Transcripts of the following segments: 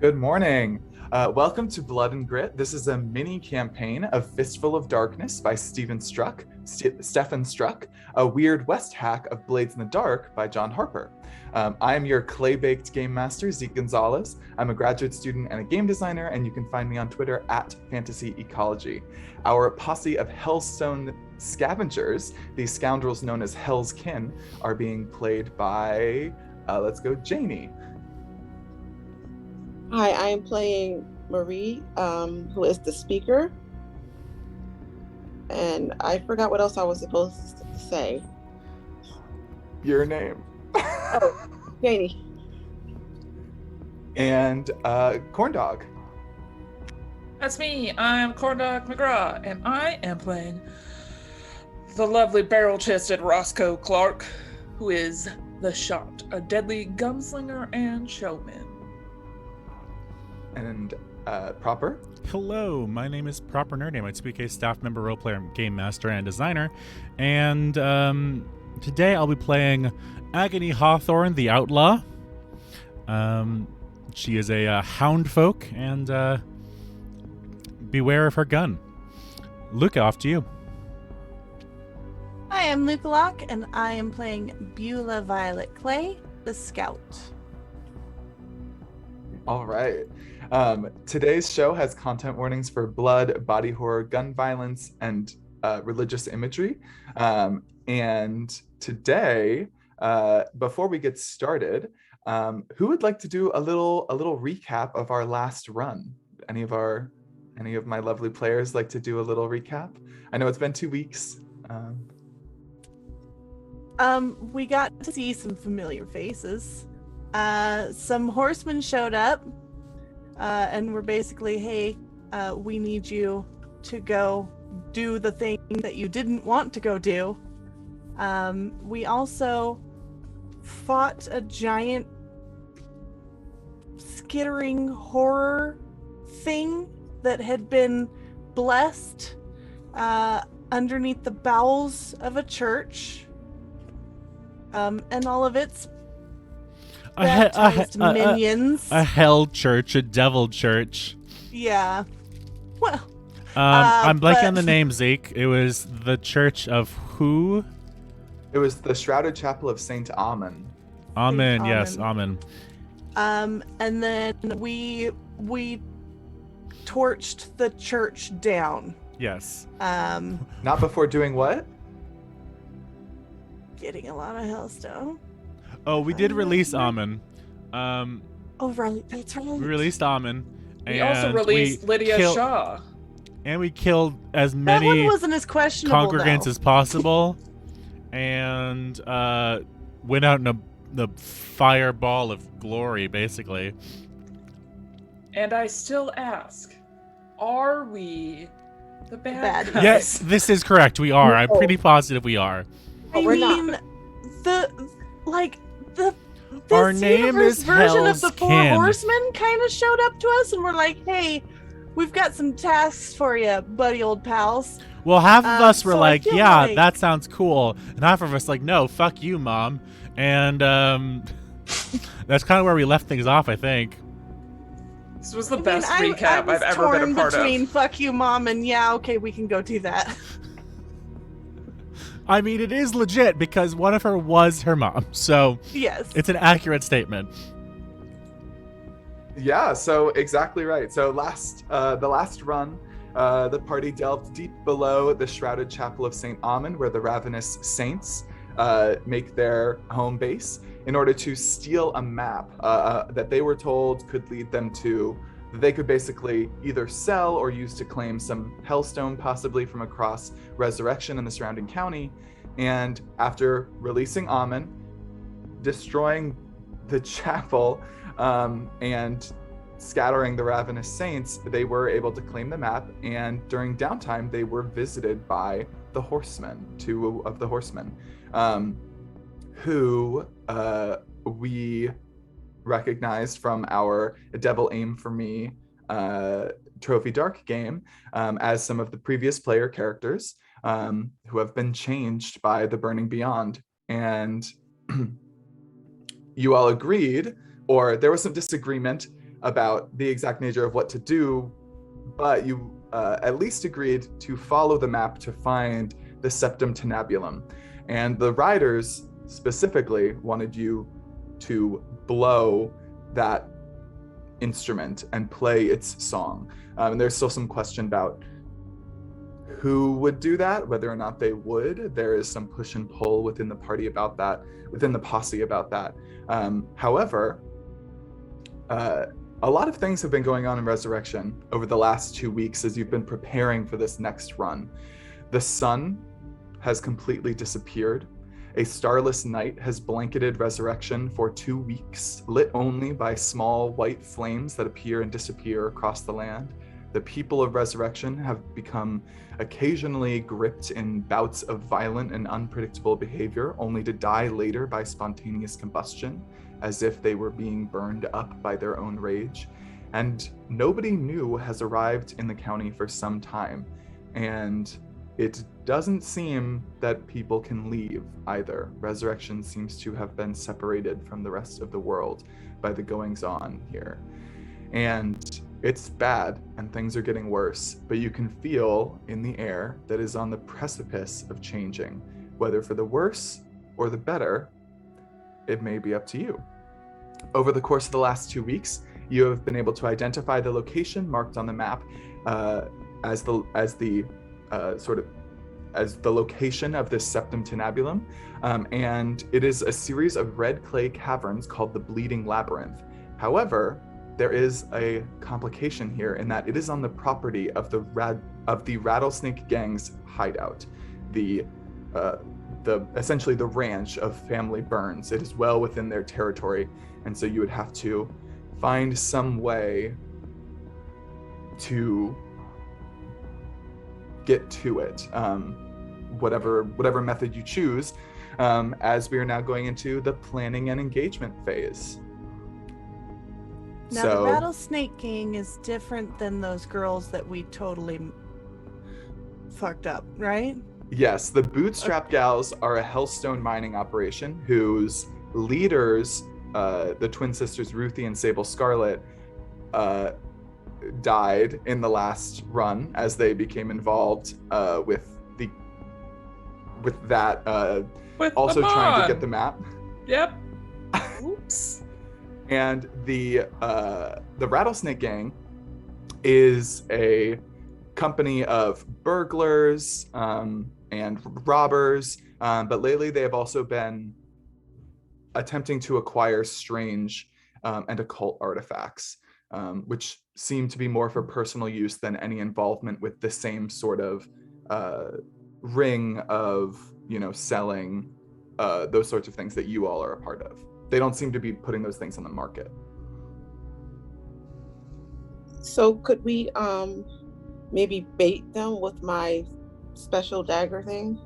Good morning. Welcome to Blood and Grit. This is a mini campaign of Fistful of Darkness by Stefan Struck, a Weird West hack of Blades in the Dark by John Harper. I am your clay-baked game master, Zeke Gonzalez. I'm a graduate student and a game designer, and you can find me on Twitter at Fantasy Ecology. Our posse of Hellstone scavengers, these scoundrels known as Hell's Kin, are being played by, Janie. Hi, I am playing Marie, who is the speaker. And I forgot what else I was supposed to say. Your name. Oh, Janie. And Corndog. That's me. I'm Corndog McGraw, and I am playing the lovely barrel-chested Roscoe Clark, who is the Shot, a deadly gunslinger and showman. And Proper. Hello, my name is Proper Nerd Name. I'm a staff member, role player, game master, and designer. And today I'll be playing Agony Hawthorne, the Outlaw. She is a hound folk, and beware of her gun. Luca, off to you. Hi, I'm Luca Locke, and I am playing Beulah Violet Clay, the Scout. All right. Today's show has content warnings for blood, body horror, gun violence, and religious imagery. And today, before we get started, who would like to do a little recap of our last run? Any of my lovely players like to do a little recap? I know it's been 2 weeks. We got to see some familiar faces. Some horsemen showed up, and were basically, hey, we need you to go do the thing that you didn't want to go do. We also fought a giant skittering horror thing that had been blessed underneath the bowels of a church, and all of its baptized minions. A hell church, a devil church. Yeah. Well, I'm blanking on the name, Zeke. It was the church of who? It was the Shrouded Chapel of Saint Amen. Amen, yes, Amen. And then we torched the church down. Yes. Not before doing what? Getting a lot of Hellstone. Oh, we did release Amen. Oh, right, that's right. We released Amen. We also released Lydia Shaw. And we killed as That many one wasn't as questionable, congregants though. as possible, and went out in a fireball of glory, basically. And I still ask, are we the bad guys? Yes, this is correct. We are. I'm pretty positive we are. We're mean, not. Our this name universe is version of Hell's the Four Kin. Horsemen kind of showed up to us, and we're like, hey, we've got some tasks for you, buddy old pals. Well, half of us were so I like, feel yeah, like- that sounds cool. And half of us like, no, fuck you, Mom. And that's kind of where we left things off, I think. This was the I best mean, recap I've ever been a part between of. fuck you, Mom, and yeah, okay, we can go do that. I mean, it is legit because one of her was her mom. So Yes. it's an accurate statement. Yeah, so exactly right. So the last run, the party delved deep below the Shrouded Chapel of Saint Amen, where the ravenous saints make their home base, in order to steal a map that they were told could lead them to, they could basically either sell or use to claim some Hellstone, possibly from across Resurrection and the surrounding county. And after releasing Amen, destroying the chapel, and scattering the ravenous saints, they were able to claim the map. And during downtime, they were visited by the horsemen, two of the horsemen, who we recognized from our Devil Aim for Me Trophy Dark game as some of the previous player characters who have been changed by the Burning Beyond. And you all agreed, or there was some disagreement about the exact nature of what to do, but you at least agreed to follow the map to find the Septum Tenabulum. And the riders specifically wanted you to blow that instrument and play its song. And there's still some question about who would do that, whether or not they would. There is some push and pull within the party about that, within the posse about that. However, a lot of things have been going on in Resurrection over the last 2 weeks as you've been preparing for this next run. The sun has completely disappeared. A starless night has blanketed Resurrection for 2 weeks, lit only by small white flames that appear and disappear across the land. The people of Resurrection have become occasionally gripped in bouts of violent and unpredictable behavior, only to die later by spontaneous combustion, as if they were being burned up by their own rage. And nobody new has arrived in the county for some time. And it doesn't seem that people can leave either. Resurrection seems to have been separated from the rest of the world by the goings-on here. And it's bad, and things are getting worse, but you can feel in the air that is on the precipice of changing. Whether for the worse or the better, it may be up to you. Over the course of the last 2 weeks, you have been able to identify the location marked on the map as the location of this Septum Tenabulum, and it is a series of red clay caverns called the Bleeding Labyrinth. However, there is a complication here in that it is on the property of the Rattlesnake Gang's hideout, essentially the ranch of Family Burns. It is well within their territory, and so you would have to find some way to get to it, whatever method you choose, as we are now going into the planning and engagement phase. Now, the Rattlesnake Gang is different than those girls that we totally fucked up, right? Yes, the Bootstrap Gals are a Hellstone mining operation whose leaders, the twin sisters Ruthie and Sable Scarlet, died in the last run as they became involved with that, also trying to get the map. Yep. Oops. And the Rattlesnake Gang is a company of burglars and robbers, but lately they have also been attempting to acquire strange and occult artifacts, which seem to be more for personal use than any involvement with the same sort of ring of, selling those sorts of things that you all are a part of. They don't seem to be putting those things on the market. So could we maybe bait them with my special dagger thing?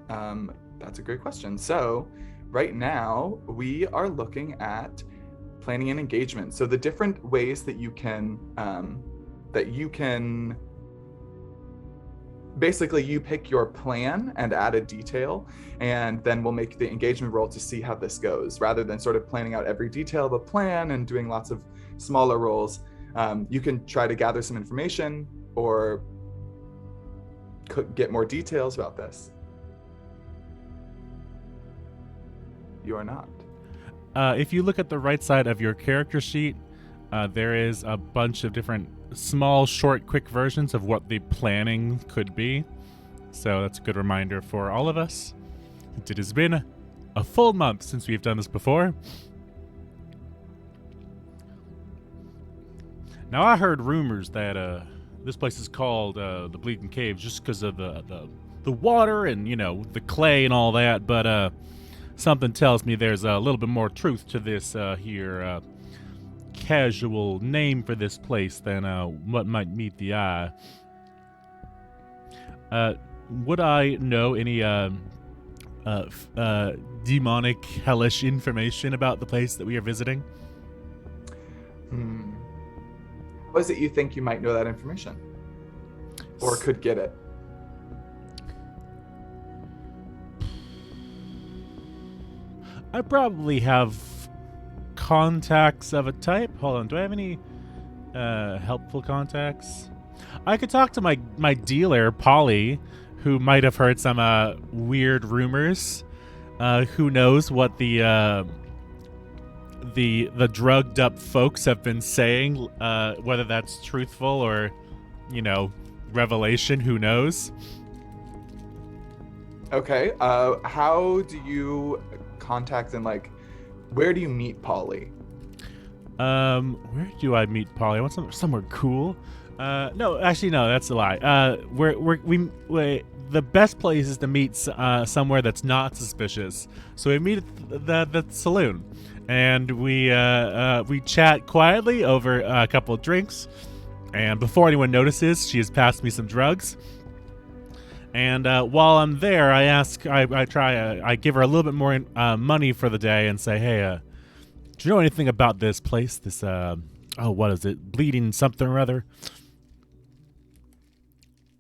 That's a great question. So right now we are looking at planning and engagement. So the different ways that you can basically you pick your plan and add a detail, and then we'll make the engagement roll to see how this goes. Rather than sort of planning out every detail of a plan and doing lots of smaller rolls, you can try to gather some information or get more details about this. You are not. If you look at the right side of your character sheet, there is a bunch of different small, short, quick versions of what the planning could be. So that's a good reminder for all of us. It has been a full month since we've done this before. Now, I heard rumors that this place is called the Bleeding Caves just because of the water and, the clay and all that, but something tells me there's a little bit more truth to this here casual name for this place than what might meet the eye. Would I know any demonic, hellish information about the place that we are visiting? What is it you think you might know that information? Or could get it? I probably have contacts of a type. Hold on, do I have any helpful contacts? I could talk to my dealer, Polly, who might have heard some weird rumors. Who knows what the drugged up folks have been saying, whether that's truthful or, revelation, who knows? Okay. How do you contact and where do you meet Polly? Where do I meet Polly? I want somewhere cool. No, actually, no, that's a lie. The best place is to meet somewhere that's not suspicious. So we meet at the saloon, and we chat quietly over a couple of drinks. And before anyone notices, she has passed me some drugs. And while I'm there, I give her a little bit more money for the day and say, hey, do you know anything about this place? This, what is it? Bleeding something or other?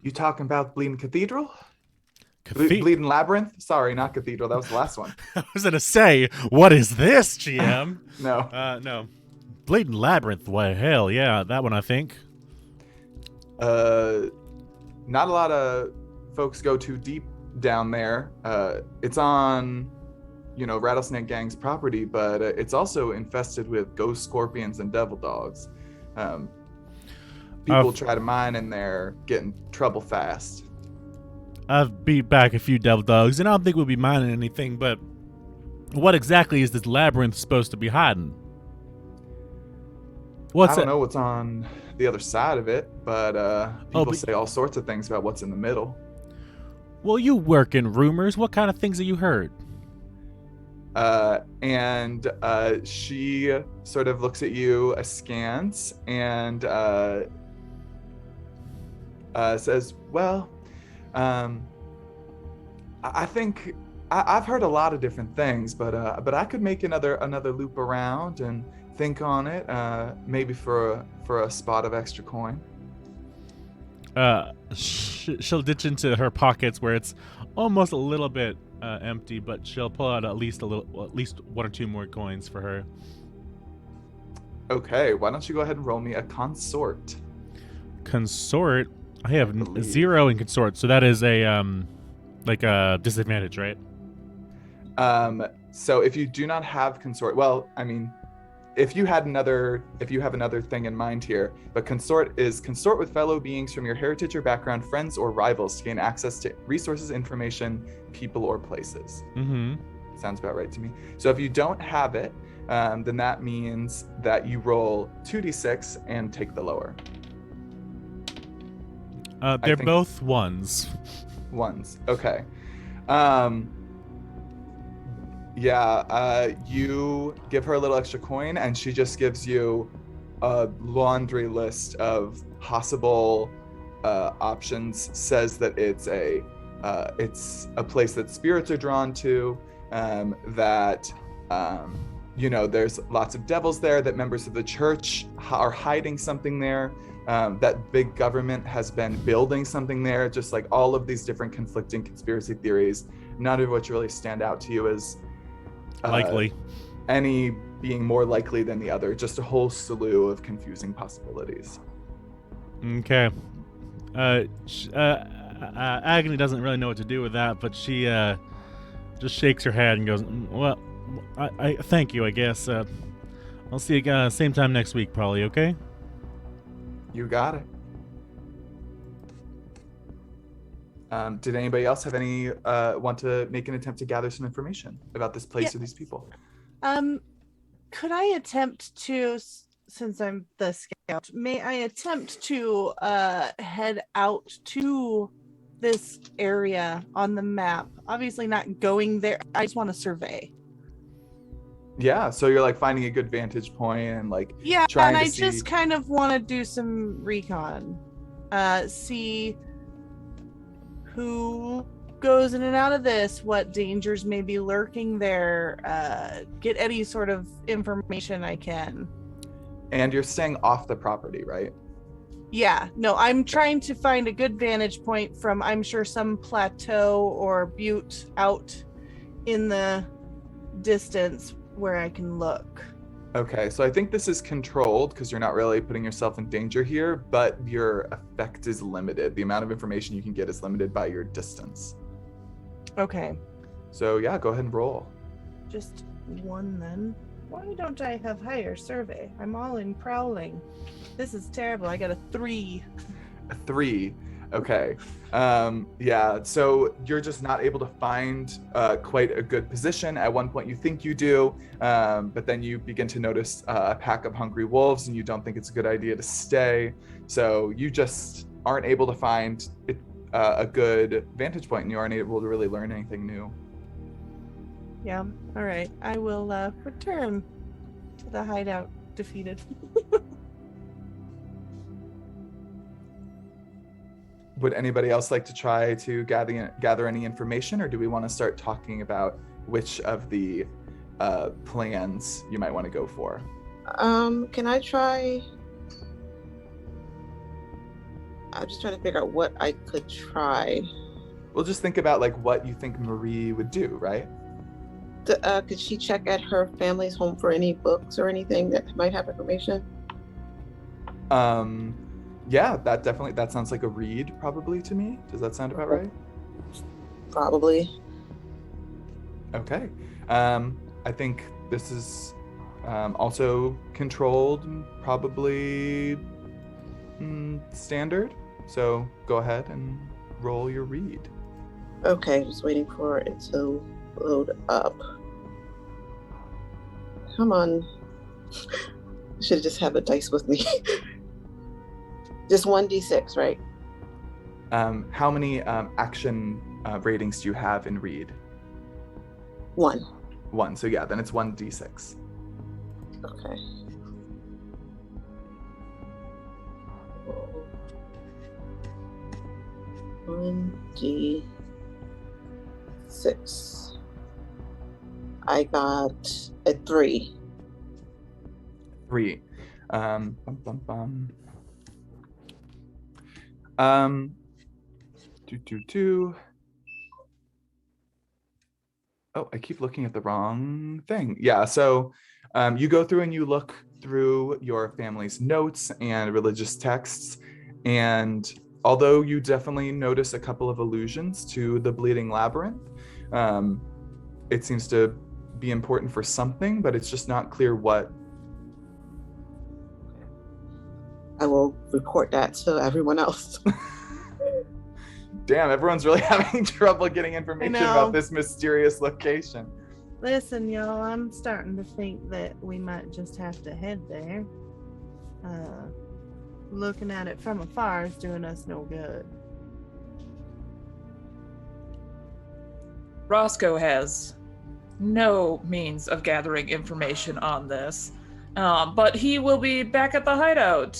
You talking about Bleeding Cathedral? Bleeding Labyrinth? Sorry, not Cathedral. That was the last one. I was going to say, what is this, GM? No. No. Bleeding Labyrinth. Why, hell, yeah, that one, I think. Not a lot of folks go too deep down there. It's on, Rattlesnake Gang's property, but it's also infested with ghost scorpions and devil dogs. People try to mine in there, get in trouble fast. I've beat back a few devil dogs, and I don't think we'll be mining anything, but what exactly is this labyrinth supposed to be hiding? I don't know what's on the other side of it, but people say all sorts of things about what's in the middle. Well, you work in rumors. What kind of things have you heard? And she sort of looks at you askance and says, well, I think I've heard a lot of different things, but I could make another loop around and think on it, maybe for a spot of extra coin. She'll ditch into her pockets where it's almost a little bit empty, but she'll pull out at least one or two more coins for her. Okay, why don't you go ahead and roll me a consort? Consort? I have 0 in consort, so that is a disadvantage, right? So if you do not have consort, well, I mean, if you have another thing in mind here, but consort with fellow beings from your heritage or background, friends or rivals, to gain access to resources, information, people, or places. Mm-hmm. Sounds about right to me. So if you don't have it, then that means that you roll 2d6 and take the lower. They're both ones. Ones. Okay. You give her a little extra coin, and she just gives you a laundry list of possible options. Says that it's a place that spirits are drawn to. There's lots of devils there. That members of the church are hiding something there. That big government has been building something there. Just like all of these different conflicting conspiracy theories, none of which really stand out to you as likely. Any being more likely than the other. Just a whole slew of confusing possibilities. Okay. Agony doesn't really know what to do with that, but she just shakes her head and goes, well, I thank you, I guess. I'll see you same time next week, probably, okay? You got it. Did anybody else have any want to make an attempt to gather some information about this place or these people? Could I attempt to, since I'm the scout, may I attempt to head out to this area on the map? Obviously not going there. I just want to survey. Yeah, so you're finding a good vantage point and trying to see... just kind of want to do some recon, see who goes in and out of this, what dangers may be lurking there, get any sort of information I can. And you're staying off the property, right? Yeah, no, I'm trying to find a good vantage point from, I'm sure, some plateau or butte out in the distance where I can look. Okay, so I think this is controlled because you're not really putting yourself in danger here, but your effect is limited. The amount of information you can get is limited by your distance. Okay. So yeah, go ahead and roll. Just one then. Why don't I have higher survey? I'm all in prowling. This is terrible. I got a 3. A 3. Okay. Yeah, so you're just not able to find quite a good position. At one point you think you do, but then you begin to notice a pack of hungry wolves and you don't think it's a good idea to stay. So you just aren't able to find a good vantage point and you aren't able to really learn anything new. Yeah. All right. I will return to the hideout defeated. Would anybody else like to try to gather any information, or do we want to start talking about which of the plans you might want to go for? Can I try? I'm just trying to figure out what I could try. We'll just think about like what you think Marie would do, right? Could she check at her family's home for any books or anything that might have information? Yeah, that sounds like a read probably to me. Does that sound about right? Probably. Okay. I think this is also controlled, probably standard. So go ahead and roll your read. Okay, just waiting for it to load up. Come on. I should just have a dice with me. Just 1d6, right? How many action ratings do you have in read? 1. 1. So yeah, then it's 1d6. Okay. 1d6. I got a 3. 3. Oh, I keep looking at the wrong thing. Yeah, so you go through and you look through your family's notes and religious texts, and although you definitely notice a couple of allusions to the Bleeding Labyrinth, it seems to be important for something, but it's just not clear what. I will report that to everyone else. Damn, everyone's really having trouble getting information about this mysterious location. Listen, y'all, I'm starting to think that we might just have to head there. Looking at it from afar is doing us no good. Roscoe has no means of gathering information on this. But he will be back at the hideout,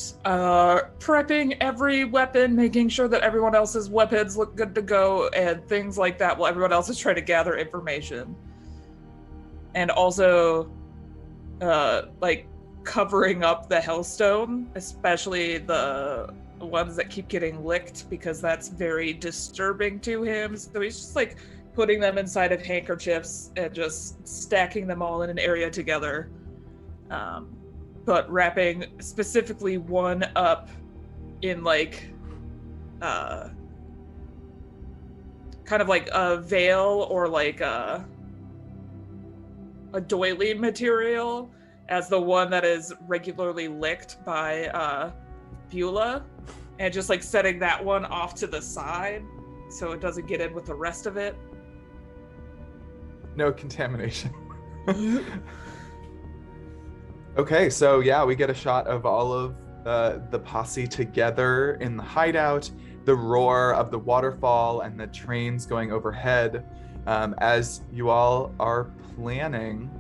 prepping every weapon, making sure that everyone else's weapons look good to go, and things like that while everyone else is trying to gather information. And also, like, covering up the Hellstone, especially the ones that keep getting licked, because that's very disturbing to him. So he's just, like, putting them inside of handkerchiefs and just stacking them all in an area together. But wrapping specifically one up in like kind of like a veil or like a doily material as the one that is regularly licked by Beulah, and just like setting that one off to the side so it doesn't get in with the rest of it. No contamination. Okay, so yeah, we get a shot of all of the posse together in the hideout, the roar of the waterfall and the trains going overhead, as you all are planning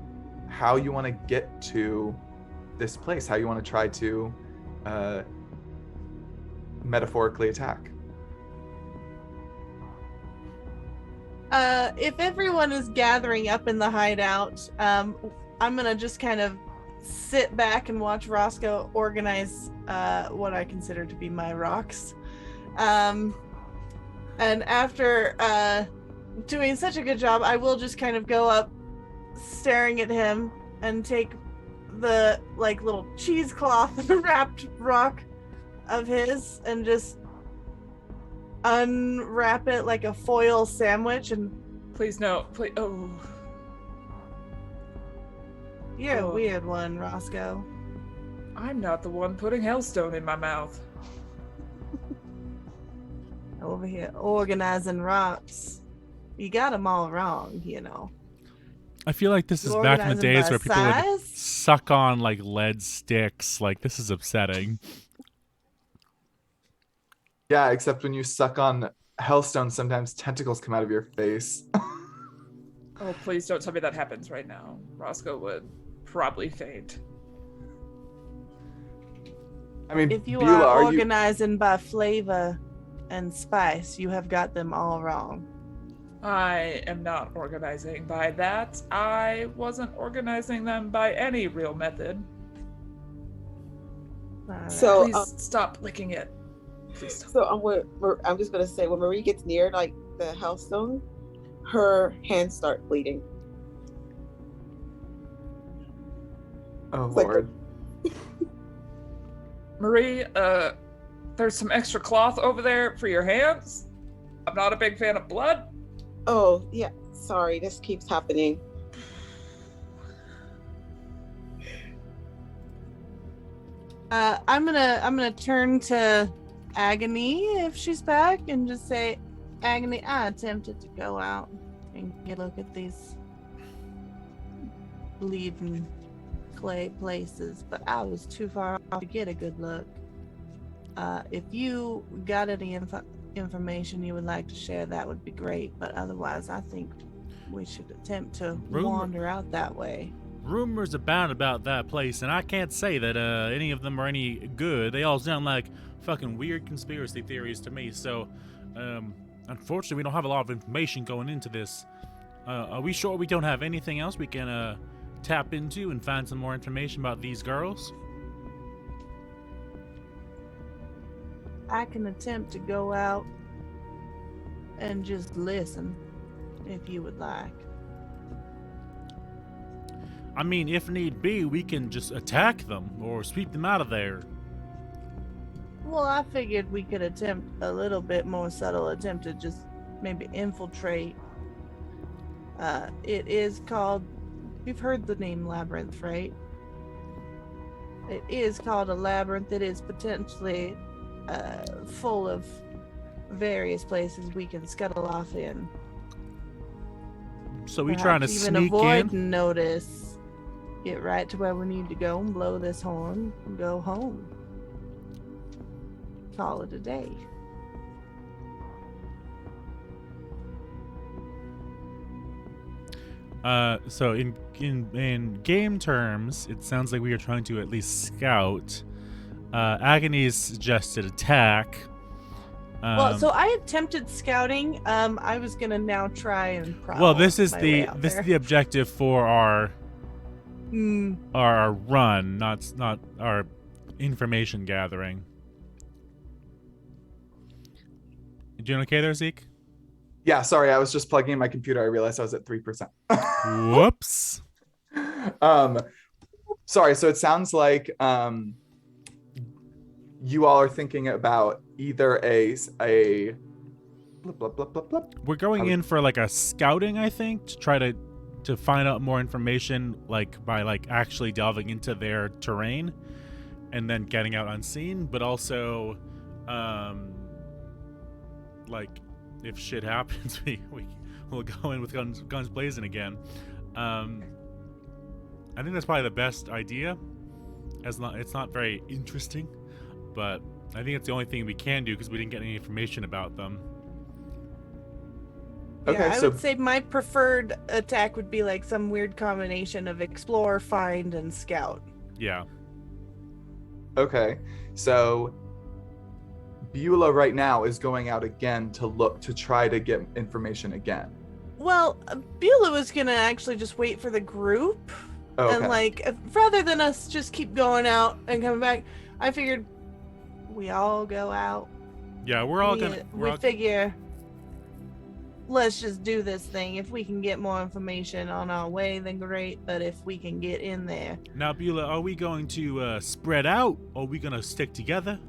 how you want to get to this place, how you want to try to metaphorically attack. If everyone is gathering up in the hideout, I'm gonna just kind of sit back and watch Roscoe organize what I consider to be my rocks. And after doing such a good job, I will just kind of go up staring at him and take the like little cheesecloth wrapped rock of his and just unwrap it like a foil sandwich and Please no. Please. Oh. you're Oh. a weird one, Roscoe. I'm not the one putting Hellstone in my mouth. Over here organizing rocks. You got them all wrong, you know. I feel like this is back in the Organizing days by where people would size? suck on like lead sticks. Like, this is upsetting. Yeah, except when you suck on Hellstone, sometimes tentacles come out of your face. Oh, please don't tell me that happens right now. Roscoe would probably faint. I mean, If you Beulah, are are you? organizing by flavor and spice, you have got them all wrong. I am not organizing by that. I wasn't organizing them by any real method. So, Please stop licking it. Please stop. So I'm just gonna say when Marie gets near like the Hellstone, her hands start bleeding. Oh It's like- Lord. Marie, there's some extra cloth over there for your hands. I'm not a big fan of blood. Oh yeah, sorry, this keeps happening. I'm gonna turn to Agony if she's back and just say, Agony, I attempted to go out and get a look at these bleeding clay places, but I was too far off to get a good look. If you got any information you would like to share, that would be great, but otherwise I think we should attempt to wander out that way. Rumors abound about that place, and I can't say that any of them are any good. They all sound like fucking weird conspiracy theories to me, so unfortunately we don't have a lot of information going into this. Are we sure we don't have anything else we can tap into and find some more information about these girls? I can attempt to go out and just listen if you would like. I mean, if need be, we can just attack them or sweep them out of there. Well, I figured we could attempt a little bit more subtle attempt to just maybe infiltrate. It is called, you've heard the name Labyrinth, right? It is called a labyrinth. It is potentially full of various places we can scuttle off in. So we trying to Perhaps even sneak avoid in? notice. Get right to where we need to go and blow this horn and go home. Call it a day. So in game terms, it sounds like we are trying to at least scout. Agony's suggested attack. Well, so I attempted scouting. I was gonna now try and prowl well, this is my way the out this is there. the objective for our run, not our information gathering. You doing okay there, Zeke? Yeah, sorry, I was just plugging in my computer. I realized I was at 3%. Whoops. Sorry, so it sounds like you all are thinking about either a blip, blip, blip, blip, blip. We're going in for like a scouting, I think, to try to find out more information, like by like actually delving into their terrain and then getting out unseen, but also like if shit happens, we'll go in with guns blazing again. I think that's probably the best idea. It's not very interesting, but I think it's the only thing we can do because we didn't get any information about them. Okay, Yeah, I so would say my preferred attack would be like some weird combination of explore, find, and scout. Yeah. okay, so Beulah right now is going out again to try to get information again. Well, Beulah was gonna actually just wait for the group, Oh, okay. and like rather than us just keep going out and coming back, I figured we all go out. Yeah, we're all we, gonna. we figure let's just do this thing. If we can get more information on our way, then great. But if we can get in there. Now, Beulah, are we going to spread out, or are we going to stick together?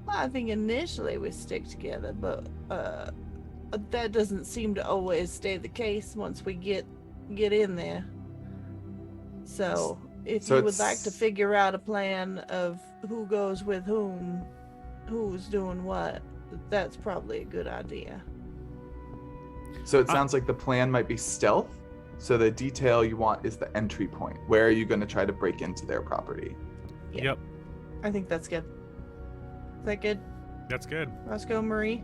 Well, I think initially we stick together, but that doesn't seem to always stay the case once we get in there. So if you would like to figure out a plan of who goes with whom, who's doing what, that's probably a good idea. So it sounds like the plan might be stealth. So the detail you want is the entry point. Where are you going to try to break into their property? Yeah. Yep. I think that's good. Is that good? That's good. Roscoe, Marie?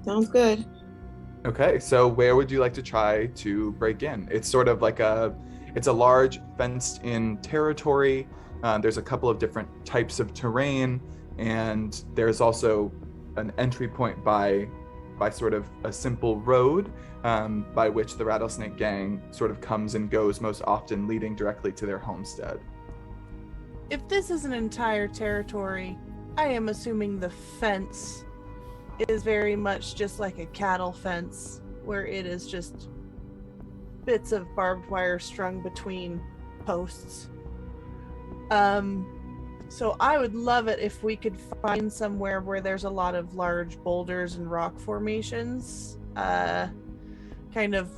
Sounds good. Okay, so where would you like to try to break in? It's sort of like it's a large fenced-in territory. There's a couple of different types of terrain, and there's also an entry point by sort of a simple road by which the Rattlesnake Gang sort of comes and goes most often, leading directly to their homestead. If this is an entire territory, I am assuming the fence is very much just like a cattle fence, where it is just bits of barbed wire strung between posts. So I would love it if we could find somewhere where there's a lot of large boulders and rock formations. Kind of,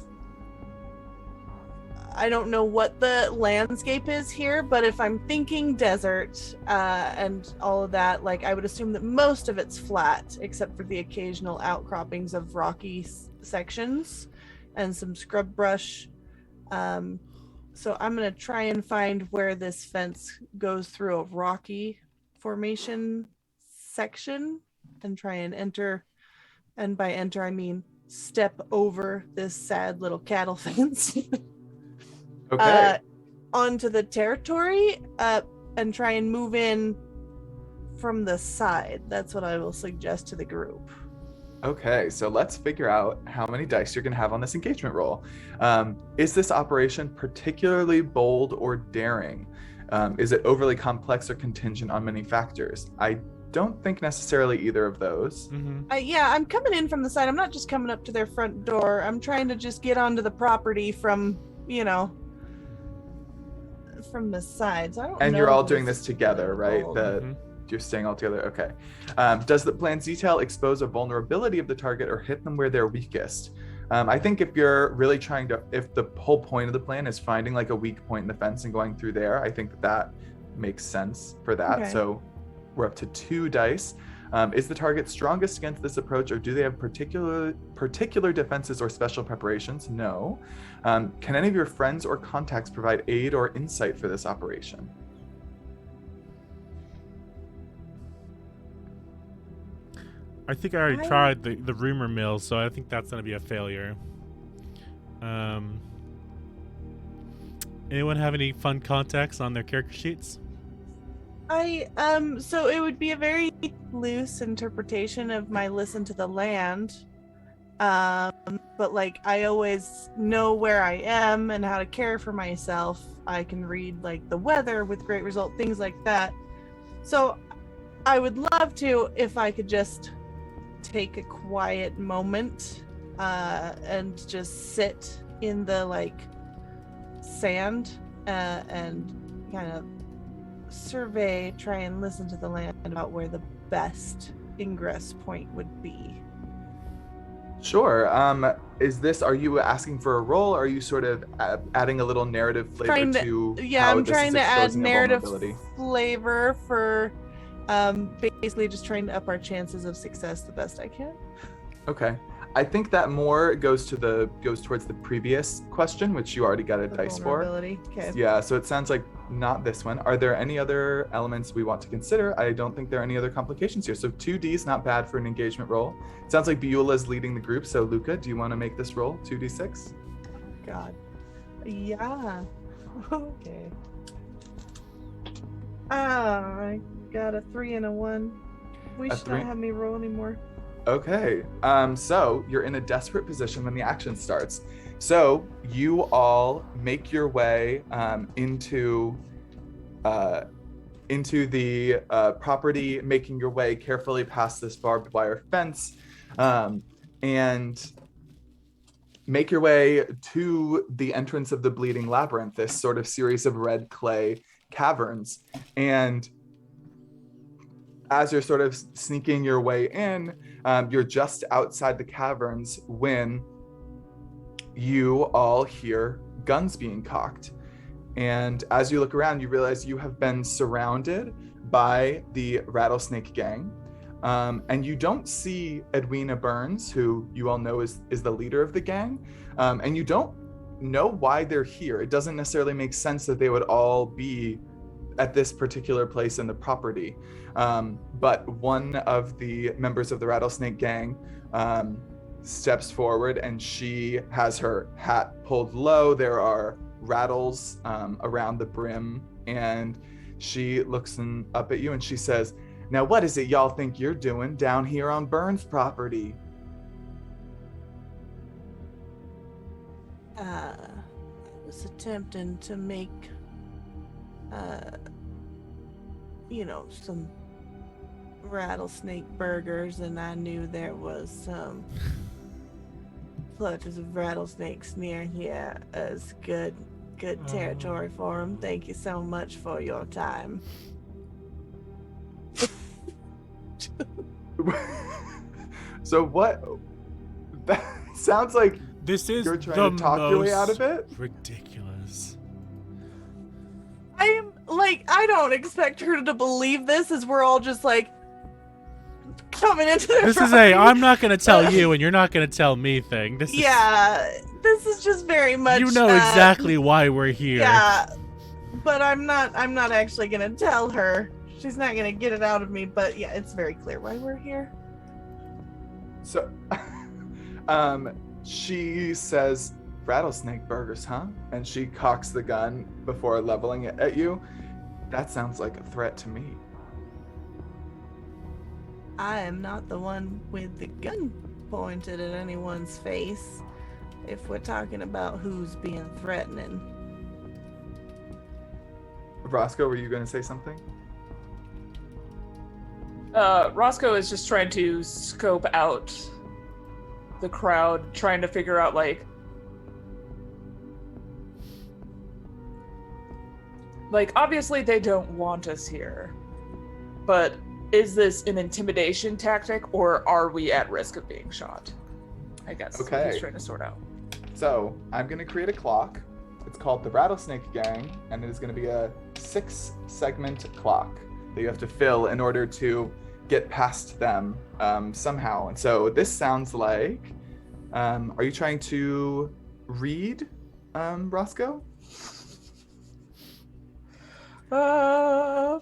I don't know what the landscape is here, but if I'm thinking desert and all of that, like I would assume that most of it's flat, except for the occasional outcroppings of rocky sections and some scrub brush. So I'm going to try and find where this fence goes through a rocky formation section and try and enter. And by enter, I mean step over this sad little cattle fence. Okay. Onto the territory and try and move in from the side. That's what I will suggest to the group. Okay, so let's figure out how many dice you're going to have on this engagement roll. Is this operation particularly bold or daring? Is it overly complex or contingent on many factors? I don't think necessarily either of those. Mm-hmm. Yeah, I'm coming in from the side. I'm not just coming up to their front door. I'm trying to just get onto the property from, from the sides. I don't know. And you're all doing this together, right? Mm-hmm. You're staying all together. Okay. Does the plan's detail expose a vulnerability of the target or hit them where they're weakest? I think if you're really if the whole point of the plan is finding like a weak point in the fence and going through there, I think that makes sense for that. Okay. So we're up to 2 dice. Is the target strongest against this approach, or do they have particular defenses or special preparations? No. Can any of your friends or contacts provide aid or insight for this operation? I think I already tried the rumor mill, so I think that's going to be a failure. Anyone have any fun contacts on their character sheets? So it would be a very loose interpretation of my listen to the land. But like I always know where I am and how to care for myself. I can read like the weather with great result, things like that. So I would love to, if I could just take a quiet moment and just sit in the like sand and kind of survey, try and listen to the land about where the best ingress point would be. Sure. Are you asking for a roll, or are you sort of adding a little narrative flavor I'm trying to add narrative flavor for basically just trying to up our chances of success the best I can. Okay. I think that more goes towards the previous question, which you already got a dice for. Okay. Yeah, so it sounds like not this one. Are there any other elements we want to consider? I don't think there are any other complications here. So 2D's not bad for an engagement roll. It sounds like Beulah's leading the group. So Luca, do you want to make this roll? 2D6? God. Yeah. Okay. I got a 3 and a 1. We should not have me roll anymore. Okay, so you're in a desperate position when the action starts. So you all make your way into the property, making your way carefully past this barbed wire fence. and make your way to the entrance of the Bleeding Labyrinth, this sort of series of red clay caverns. And as you're sort of sneaking your way in, you're just outside the caverns when you all hear guns being cocked. And as you look around, you realize you have been surrounded by the Rattlesnake Gang. And you don't see Edwina Burns, who you all know is the leader of the gang. And you don't know why they're here. It doesn't necessarily make sense that they would all be at this particular place in the property. But one of the members of the Rattlesnake Gang steps forward, and she has her hat pulled low. There are rattles around the brim, and she looks up at you and she says, "Now what is it y'all think you're doing down here on Burns' property?" I was attempting to make some rattlesnake burgers, and I knew there was some clutches of rattlesnakes near here as good territory for them. Thank you so much for your time. So what? That sounds like This is you're trying to talk your way out of it. Ridiculous. I don't expect her to believe this, as we're all just like coming into their This is property. I'm not gonna tell you, and you're not gonna tell me thing. This is just very much. You know exactly why we're here. Yeah, but I'm not actually gonna tell her. She's not gonna get it out of me. But yeah, it's very clear why we're here. So, she says, "Rattlesnake burgers, huh?" And she cocks the gun before leveling it at you. That sounds like a threat to me. I am not the one with the gun pointed at anyone's face. If we're talking about who's being threatening. Roscoe, were you going to say something? Roscoe is just trying to scope out the crowd, trying to figure out, like, obviously they don't want us here, but is this an intimidation tactic, or are we at risk of being shot? I guess that's what he's trying to sort out. So, I'm going to create a clock. It's called the Rattlesnake Gang, and it is going to be a 6-segment clock that you have to fill in order to get past them somehow. And so this sounds like, are you trying to read, Roscoe?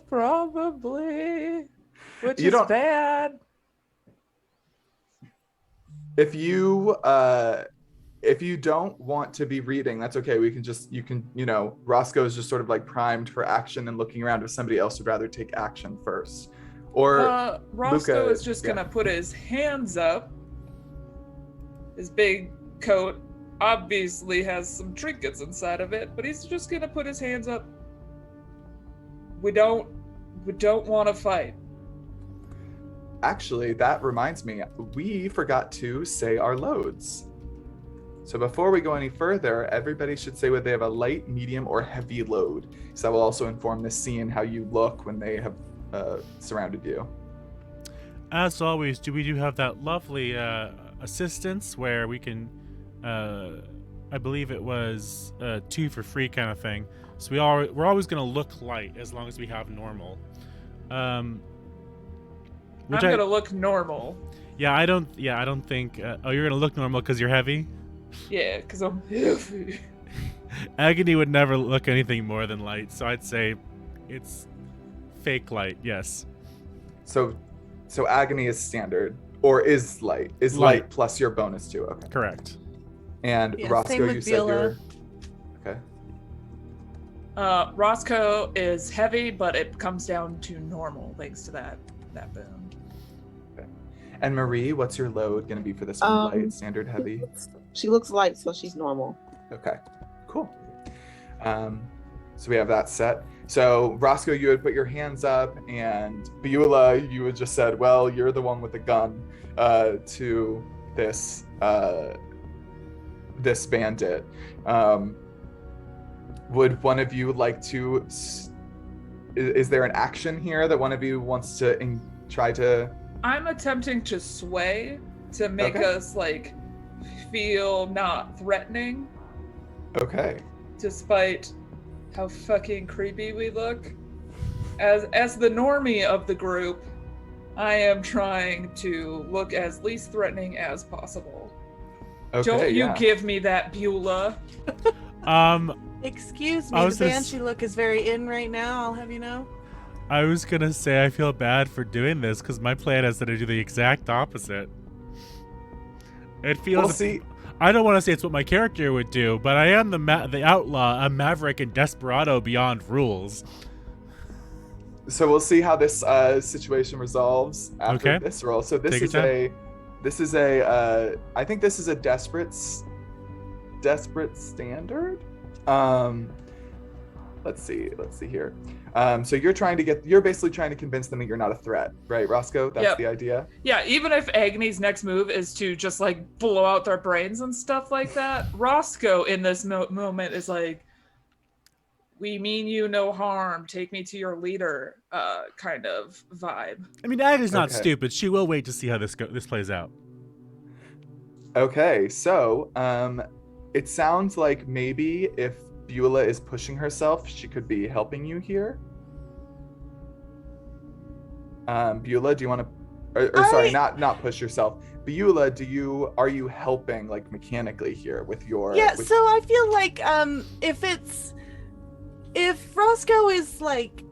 Probably. Which is bad. If you don't want to be reading, that's okay. Roscoe is just sort of like primed for action and looking around if somebody else would rather take action first. Or Roscoe Luca, is just gonna put his hands up. His big coat obviously has some trinkets inside of it, but he's just gonna put his hands up. We don't want to fight. Actually, that reminds me, we forgot to say our loads. So before we go any further, everybody should say whether they have a light, medium, or heavy load. So that will also inform the scene how you look when they have surrounded you. As always, we do have that lovely assistance where we can, I believe it was 2 for free kind of thing. So we're always going to look light as long as we have normal. I'm going to look normal. Yeah, I don't think. You're going to look normal because you're heavy? Yeah, because I'm heavy. Agony would never look anything more than light, so I'd say it's fake light, yes. So Agony is standard, or is light. Is light plus your bonus too, okay. Correct. And yeah, Roscoe, you said you're... Okay. Roscoe is heavy, but it comes down to normal thanks to that boon. Okay. And Marie, what's your load going to be for this one? Light, standard, heavy? She looks light, so she's normal. Okay, cool. So we have that set. So Roscoe, you would put your hands up, and Beulah, you had just said, well, you're the one with the gun. to this this bandit. Would one of you like to? Is there an action here that one of you wants to try to? I'm attempting to sway to make us like feel not threatening. Okay. Despite how fucking creepy we look. As the normie of the group, I am trying to look as least threatening as possible. Okay, Don't you give me that, Beulah. Excuse me, the banshee look is very in right now, I'll have you know. I was gonna say I feel bad for doing this because my plan is to do the exact opposite. It feels. We'll see. I don't want to say it's what my character would do, but I am the outlaw, a maverick and desperado beyond rules. So we'll see how this situation resolves after this roll. So this is a I think this is a desperate standard. Let's see here. So you're basically trying to convince them that you're not a threat, right, Roscoe? That's the idea. Yeah, even if Agni's next move is to just like blow out their brains and stuff like that, Roscoe in this moment is like, we mean you no harm, take me to your leader, kind of vibe. I mean, Agni's not stupid. She will wait to see how this plays out. Okay, so it sounds like maybe if Beulah is pushing herself, she could be helping you here. Beulah, do you want to? Sorry, not push yourself. Beulah, are you helping like mechanically here with your? Yeah. So I feel like if Roscoe is like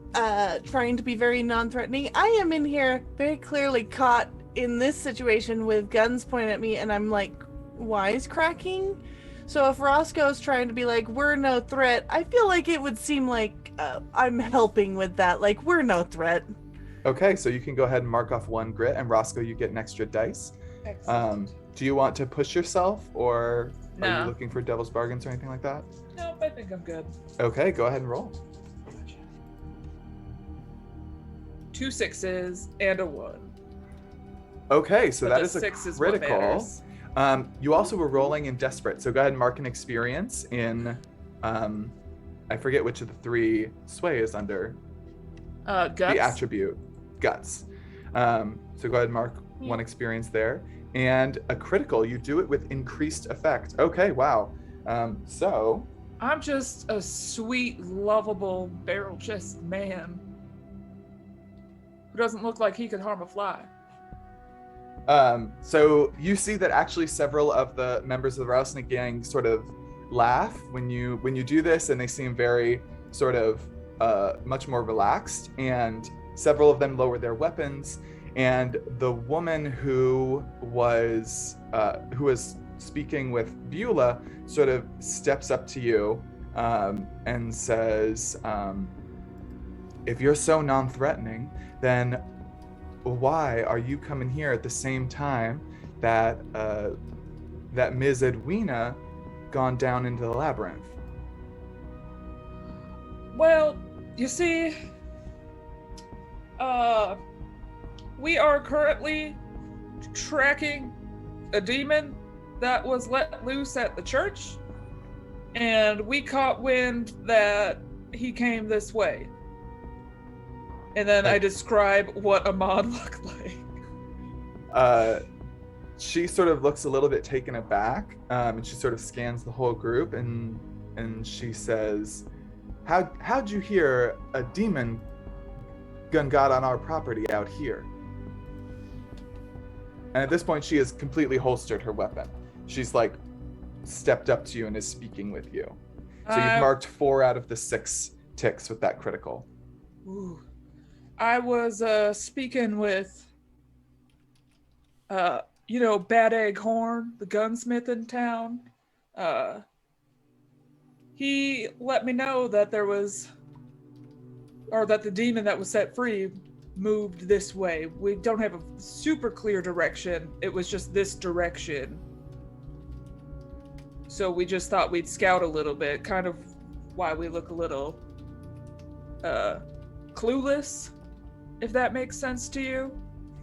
trying to be very non-threatening, I am in here very clearly caught in this situation with guns pointed at me, and I'm like wisecracking. So if Roscoe's trying to be like, we're no threat, I feel like it would seem like I'm helping with that. Like, we're no threat. Okay, so you can go ahead and mark off 1 grit, and Roscoe, you get an extra dice. Excellent. Do you want to push yourself, or No. are you looking for devil's bargains or anything like that? Nope, I think I'm good. Okay, go ahead and roll. 2 6s and a 1. Okay, so But that the is a 6 is what critical. matters. You also were rolling in desperate, so go ahead and mark an experience in, I forget which of the 3 sway is under. Guts. The attribute, guts. So go ahead and mark 1 experience there. And a critical, you do it with increased effect. Okay, wow. So I'm just a sweet, lovable, barrel-chested man who doesn't look like he could harm a fly. So you see that actually several of the members of the Rattlesnake Gang sort of laugh when you do this, and they seem very sort of much more relaxed, and several of them lower their weapons, and the woman who was speaking with Beulah sort of steps up to you and says, if you're so non-threatening, then why are you coming here at the same time that that Ms. Edwina gone down into the labyrinth? Well, you see, we are currently tracking a demon that was let loose at the church, and we caught wind that he came this way. And then I describe what Ahmad looked like. She sort of looks a little bit taken aback, and she sort of scans the whole group, and she says, How'd you hear a demon gun got on our property out here? And at this point, she has completely holstered her weapon. She's like stepped up to you and is speaking with you. So you've marked 4 out of the 6 ticks with that critical. Ooh. I was speaking with, Bad Egg Horn, the gunsmith in town. He let me know that that the demon that was set free moved this way. We don't have a super clear direction. It was just this direction. So we just thought we'd scout a little bit, kind of why we look a little clueless, if that makes sense to you,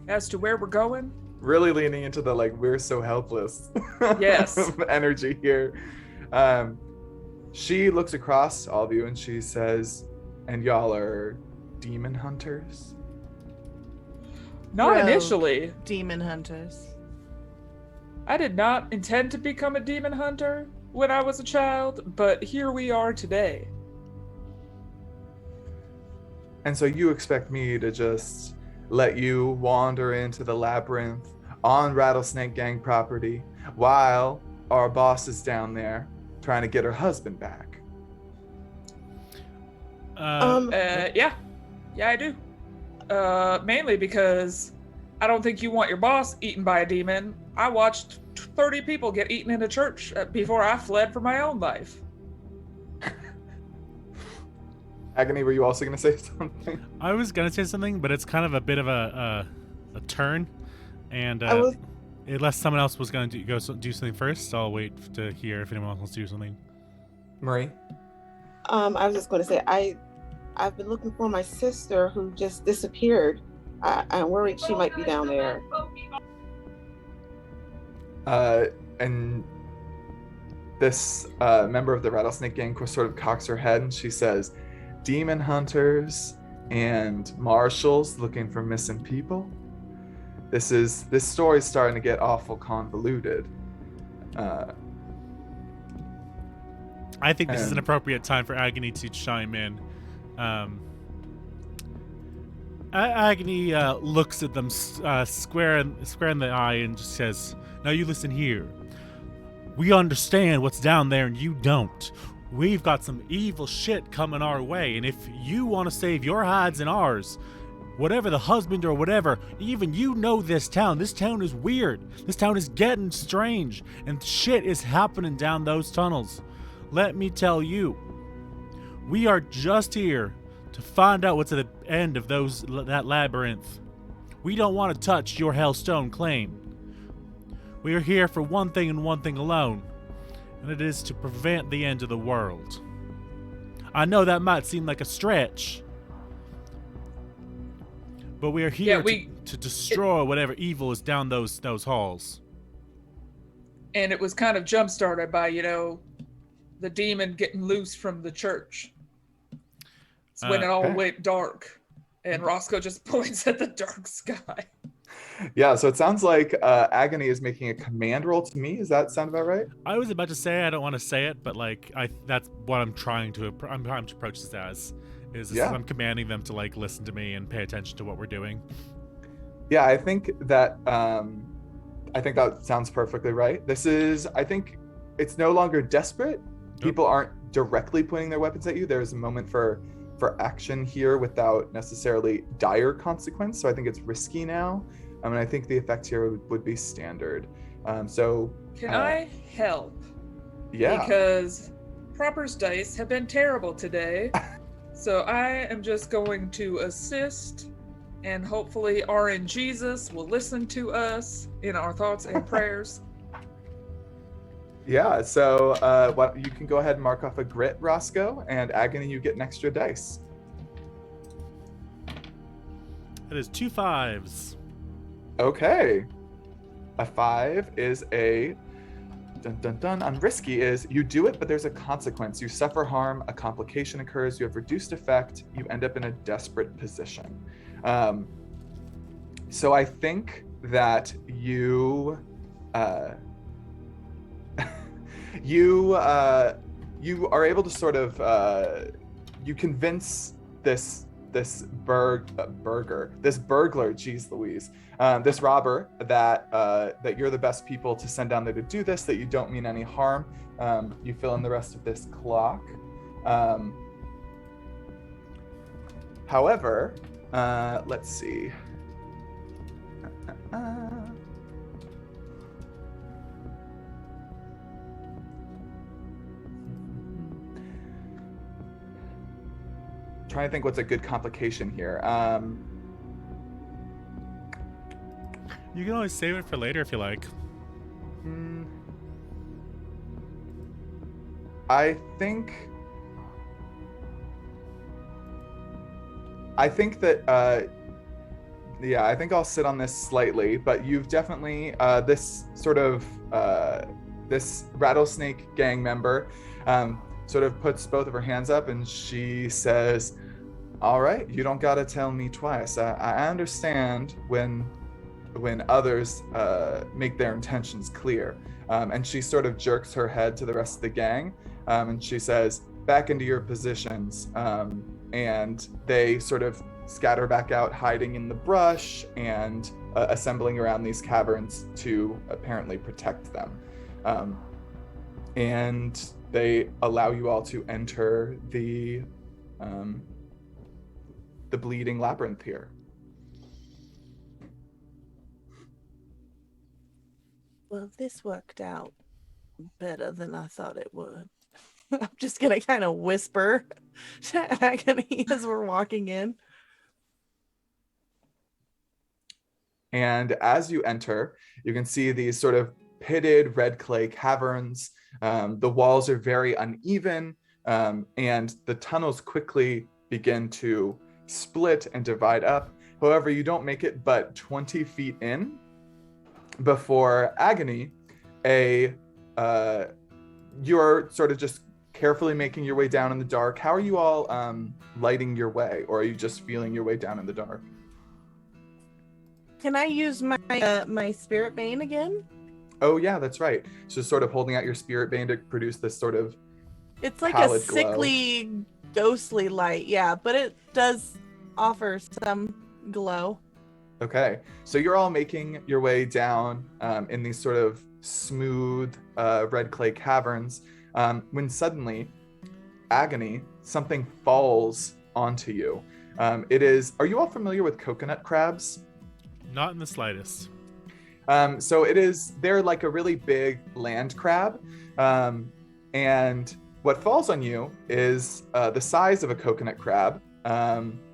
as to where we're going. Really leaning into the like we're so helpless Yes. energy here. She looks across all of you and she says, "And y'all are demon hunters?" Not Rogue initially. Demon hunters. I did not intend to become a demon hunter when I was a child, but here we are today. And so you expect me to just let you wander into the labyrinth on Rattlesnake Gang property while our boss is down there trying to get her husband back? Yeah, I do. Mainly because I don't think you want your boss eaten by a demon. I watched 30 people get eaten in a church before I fled for my own life. Agony, were you also going to say something? I was gonna say something, but it's kind of a bit of a turn, and unless someone else was gonna do something first, I'll wait to hear if anyone else wants to do something. Marie? I was just going to say I've been looking for my sister who just disappeared. I'm worried she might be down there. And this member of the Rattlesnake Gang sort of cocks her head and she says, "Demon hunters and marshals looking for missing people? This story's starting to get awful convoluted." I think this is an appropriate time for Agony to chime in. Agony looks at them square in the eye and just says, "Now you listen here. We understand what's down there and you don't. We've got some evil shit coming our way, and if you want to save your hides and ours, whatever the husband or whatever, even you know this town is weird. This town is getting strange, and shit is happening down those tunnels. Let me tell you, we are just here to find out what's at the end of that labyrinth. We don't want to touch your Hellstone claim. We are here for one thing and one thing alone, and it is to prevent the end of the world. I know that might seem like a stretch, but we are here to destroy whatever evil is down those halls." And it was kind of jump-started by, the demon getting loose from the church. It's when it all went dark, and Roscoe just points at the dark sky. Yeah, so it sounds like Agony is making a command roll to me. Does that sound about right? I was about to say, I don't want to say it, but that's what I'm trying to approach this as. I'm commanding them to listen to me and pay attention to what we're doing. Yeah, I think that sounds perfectly right. I think it's no longer desperate. People aren't directly pointing their weapons at you. There's a moment for action here without necessarily dire consequence. So I think it's risky now. And I think the effect here would be standard. Can I help? Yeah. Because Proper's dice have been terrible today. So I am just going to assist, and hopefully RN Jesus will listen to us in our thoughts and prayers. Yeah, so you can go ahead and mark off a grit, Roscoe, and Agony, you get an extra dice. That is 2 5s. Okay. A 5 is a on risky is you do it, but there's a consequence. You suffer harm, a complication occurs, you have reduced effect, you end up in a desperate position. So I think that you you are able to sort of you convince this burglar, geez Louise, this robber that you're the best people to send down there to do this, that you don't mean any harm. You fill in the rest of this clock. However, let's see. Trying to think what's a good complication here. You can always save it for later if you like. I think that Yeah, I think I'll sit on this slightly, but you've definitely this sort of this rattlesnake gang member sort of puts both of her hands up and she says, "All right, you don't gotta tell me twice. I understand when others make their intentions clear." And she sort of jerks her head to the rest of the gang, and she says, "Back into your positions." And they sort of scatter back out, hiding in the brush and assembling around these caverns to apparently protect them. And they allow you all to enter the Bleeding Labyrinth here. Well, this worked out better than I thought it would. I'm just gonna kind of whisper to Agony as we're walking in. And as you enter, you can see these sort of pitted red clay caverns. The walls are very uneven, and the tunnels quickly begin to split and divide up. However, you don't make it but 20 feet in before Agony, you're sort of just carefully making your way down in the dark. How are you all lighting your way, or are you just feeling your way down in the dark? Can I use my my spirit bane again? Oh yeah, that's right. So sort of holding out your spirit bane to produce this sort of It's like a pallid glow. sickly, ghostly light, yeah, but it does offer some glow. Okay, so you're all making your way down in these sort of smooth red clay caverns, when suddenly, Agony, something falls onto you. Are you all familiar with coconut crabs? Not in the slightest. So they're like a really big land crab, and what falls on you is the size of a coconut crab.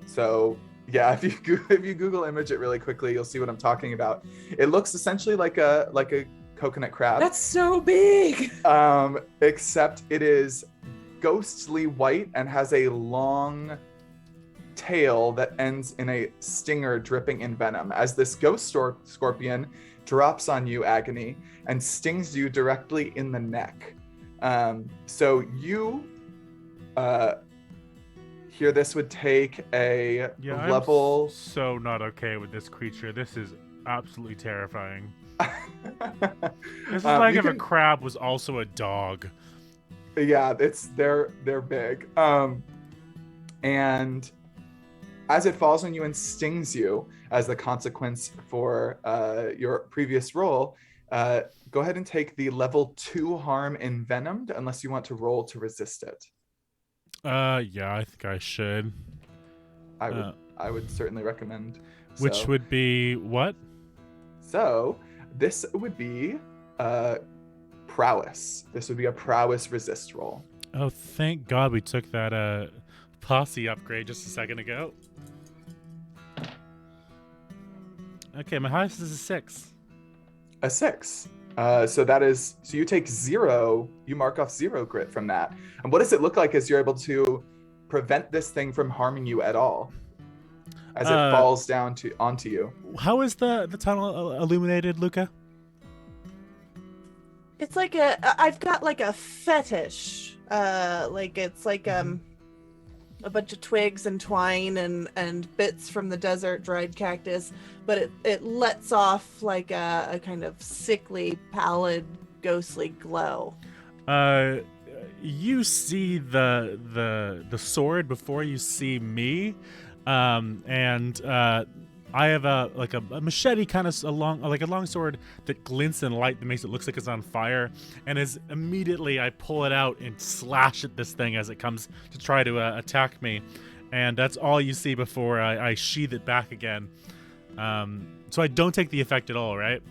So yeah, if you Google image it really quickly, you'll see what I'm talking about. It looks essentially like a coconut crab. That's so big. Except it is ghostly white and has a long tail that ends in a stinger dripping in venom. As this ghost scorpion drops on you, Agony, and stings you directly in the neck. So you here this would take a level. I'm so not okay with this creature. This is absolutely terrifying. This is like if a crab was also a dog. Yeah, they're big. And as it falls on you and stings you as the consequence for your previous roll, go ahead and take the level 2 harm envenomed, unless you want to roll to resist it. Yeah, I think I should. I would certainly recommend. Which would be what? So this would be prowess. This would be a prowess resist roll. Oh, thank God we took that posse upgrade just a second ago. Okay, my highest is a 6. A 6. So you take 0. You mark off 0 grit from that. And what does it look like as you're able to prevent this thing from harming you at all as it falls down onto you? How is the tunnel illuminated, Luca? It's like I've got like a fetish. Like it's like a bunch of twigs and twine and bits from the desert, dried cactus, but it lets off like a kind of sickly, pallid, ghostly glow. You see the sword before you see me, and I have a machete, kind of a long sword that glints in light that makes it look like it's on fire, and as immediately I pull it out and slash at this thing as it comes to try to attack me, and that's all you see before I sheath it back again. So I don't take the effect at all, right?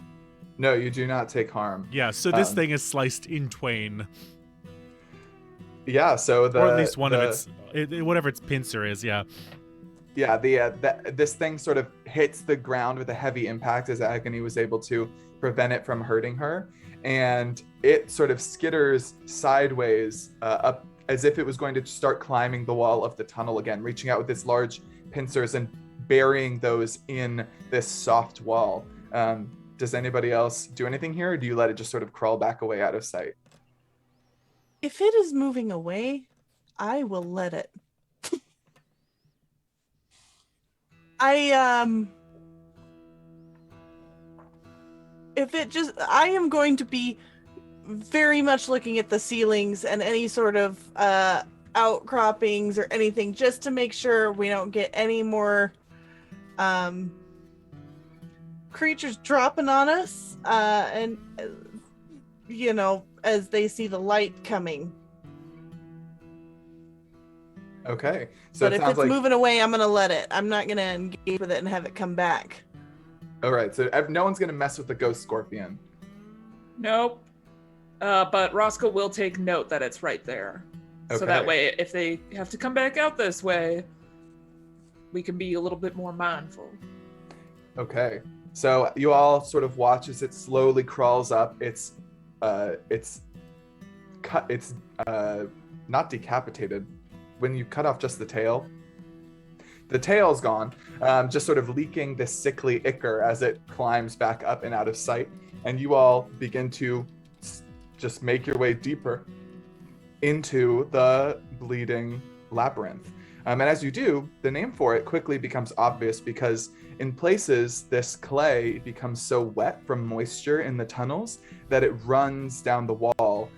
No, you do not take harm. Yeah, so this thing is sliced in twain. Yeah, so or at least one of its whatever its pincer is, yeah. Yeah, this thing sort of hits the ground with a heavy impact as Agony was able to prevent it from hurting her, and it sort of skitters sideways up as if it was going to start climbing the wall of the tunnel again, reaching out with its large pincers and burying those in this soft wall. Does anybody else do anything here, or do you let it just sort of crawl back away out of sight? If it is moving away, I will let it. I am going to be very much looking at the ceilings and any sort of outcroppings or anything, just to make sure we don't get any more creatures dropping on us, and as they see the light coming. Okay, so But it if sounds it's like moving away, I'm gonna let it. I'm not gonna engage with it and have it come back. all right. So no one's gonna mess with the ghost scorpion. Nope. But Roscoe will take note that it's right there. So that Okay. way, if they have to come back out this way, we can be a little bit more mindful. Okay, so you all sort of watch as it slowly crawls up. It's not decapitated. When you cut off just the tail's gone, just sort of leaking this sickly ichor as it climbs back up and out of sight. And you all begin to just make your way deeper into the Bleeding Labyrinth. And as you do, the name for it quickly becomes obvious, because in places, this clay becomes so wet from moisture in the tunnels that it runs down the wall,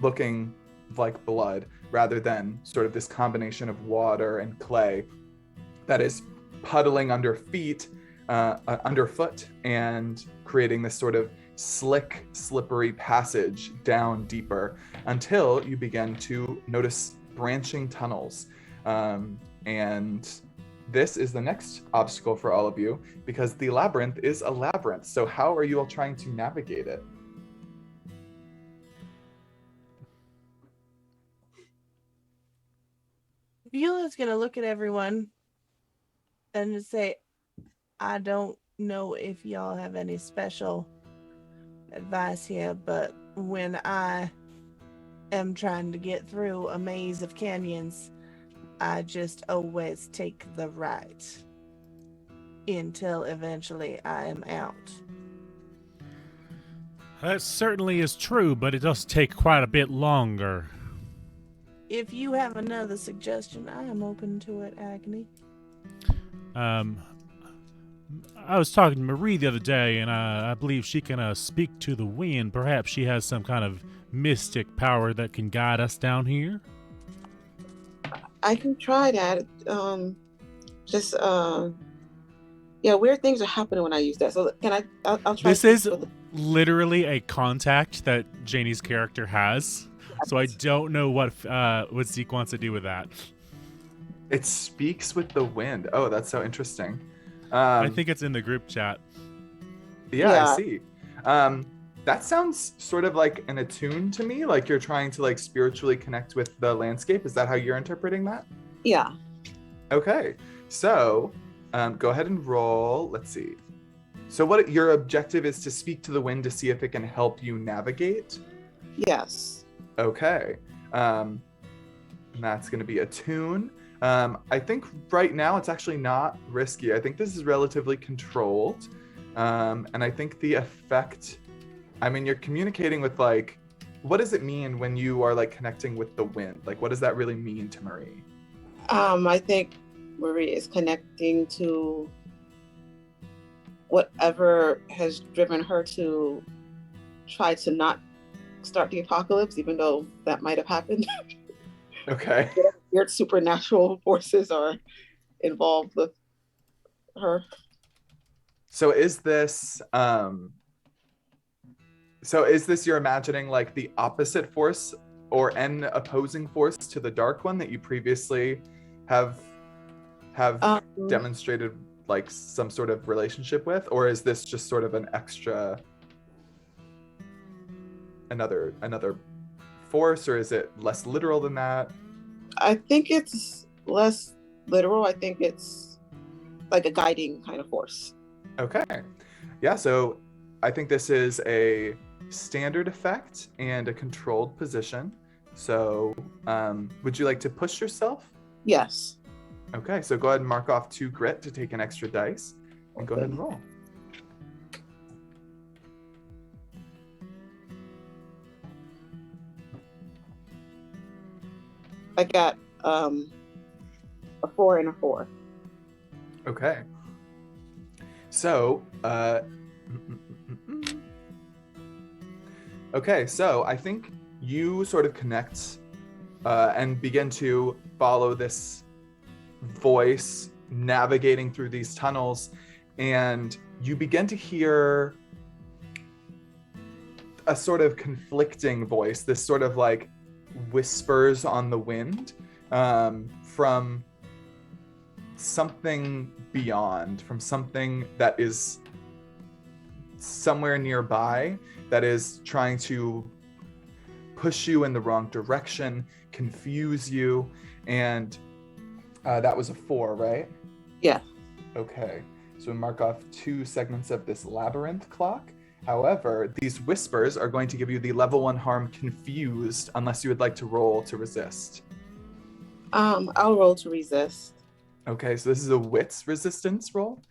looking like blood, rather than sort of this combination of water and clay that is puddling underfoot, and creating this sort of slick, slippery passage down deeper until you begin to notice branching tunnels. And this is the next obstacle for all of you, because the labyrinth is a labyrinth. So how are you all trying to navigate it? Viola's gonna look at everyone and just say, I don't know if y'all have any special advice here, but when I am trying to get through a maze of canyons, I just always take the right until eventually I am out. That certainly is true, but it does take quite a bit longer. If you have another suggestion, I am open to it, Agony. I was talking to Marie the other day, and I believe she can speak to the wind. Perhaps she has some kind of mystic power that can guide us down here. I can try that. Weird things are happening when I use that. So can I'll try. This is literally a contact that Janie's character has. So I don't know what Zeke wants to do with that. It speaks with the wind. Oh, that's so interesting. I think it's in the group chat. Yeah, I see. That sounds sort of like an attune to me, like you're trying to like spiritually connect with the landscape. Is that how you're interpreting that? Yeah. Okay, so go ahead and roll. Let's see. So what your objective is to speak to the wind to see if it can help you navigate? Yes. Okay. And that's going to be attune. I think right now it's actually not risky. I think this is relatively controlled. And I think the effect, I mean, you're communicating with like, what does it mean when you are like connecting with the wind? Like, what does that really mean to Marie? I think Marie is connecting to whatever has driven her to try to not start the apocalypse, even though that might have happened. Okay. Weird supernatural forces are involved with her. So is this you're imagining like the opposite force or an opposing force to the dark one that you previously have demonstrated like some sort of relationship with, or is this just sort of an extra another force, or is it less literal than that? I think it's less literal. I think it's like a guiding kind of force. Okay. Yeah, so I think this is a standard effect and a controlled position. So would you like to push yourself? Yes. Okay, so go ahead and mark off 2 grit to take an extra dice, and go ahead and roll. I got a 4 and a 4. Okay. So, okay, so I think you sort of connect and begin to follow this voice navigating through these tunnels, and you begin to hear a sort of conflicting voice, this sort of like whispers on the wind from something beyond, from something that is somewhere nearby that is trying to push you in the wrong direction, confuse you, and that was a 4, right? Yeah. Okay, so we mark off 2 segments of this labyrinth clock. However, these whispers are going to give you the level 1 harm confused, unless you would like to roll to resist. I'll roll to resist. Okay, so this is a wits resistance roll.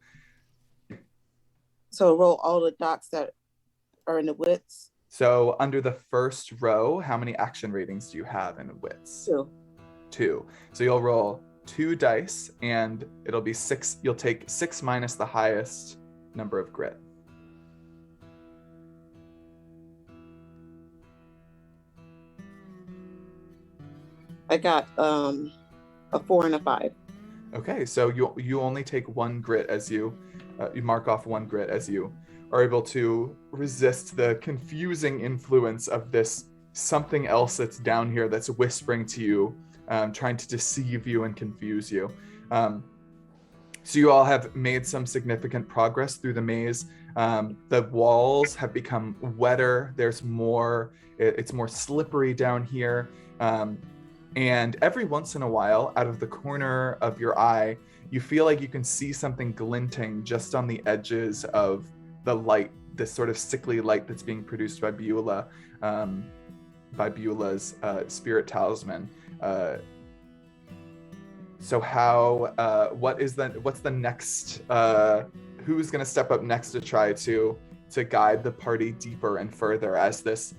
So roll all the dots that are in the wits. So under the first row, how many action ratings do you have in wits? 2. 2. So you'll roll 2 dice, and it'll be 6. You'll take 6 minus the highest number of grit. I got a 4 and a 5. Okay, so you only take 1 grit as you mark off 1 grit as you are able to resist the confusing influence of this something else that's down here that's whispering to you, trying to deceive you and confuse you. So you all have made some significant progress through the maze. The walls have become wetter. There's more, it's more slippery down here. And every once in a while, out of the corner of your eye, you feel like you can see something glinting just on the edges of the light, this sort of sickly light that's being produced by Beula's spirit talisman. So what's the next, who's going to step up next to try to guide the party deeper and further as this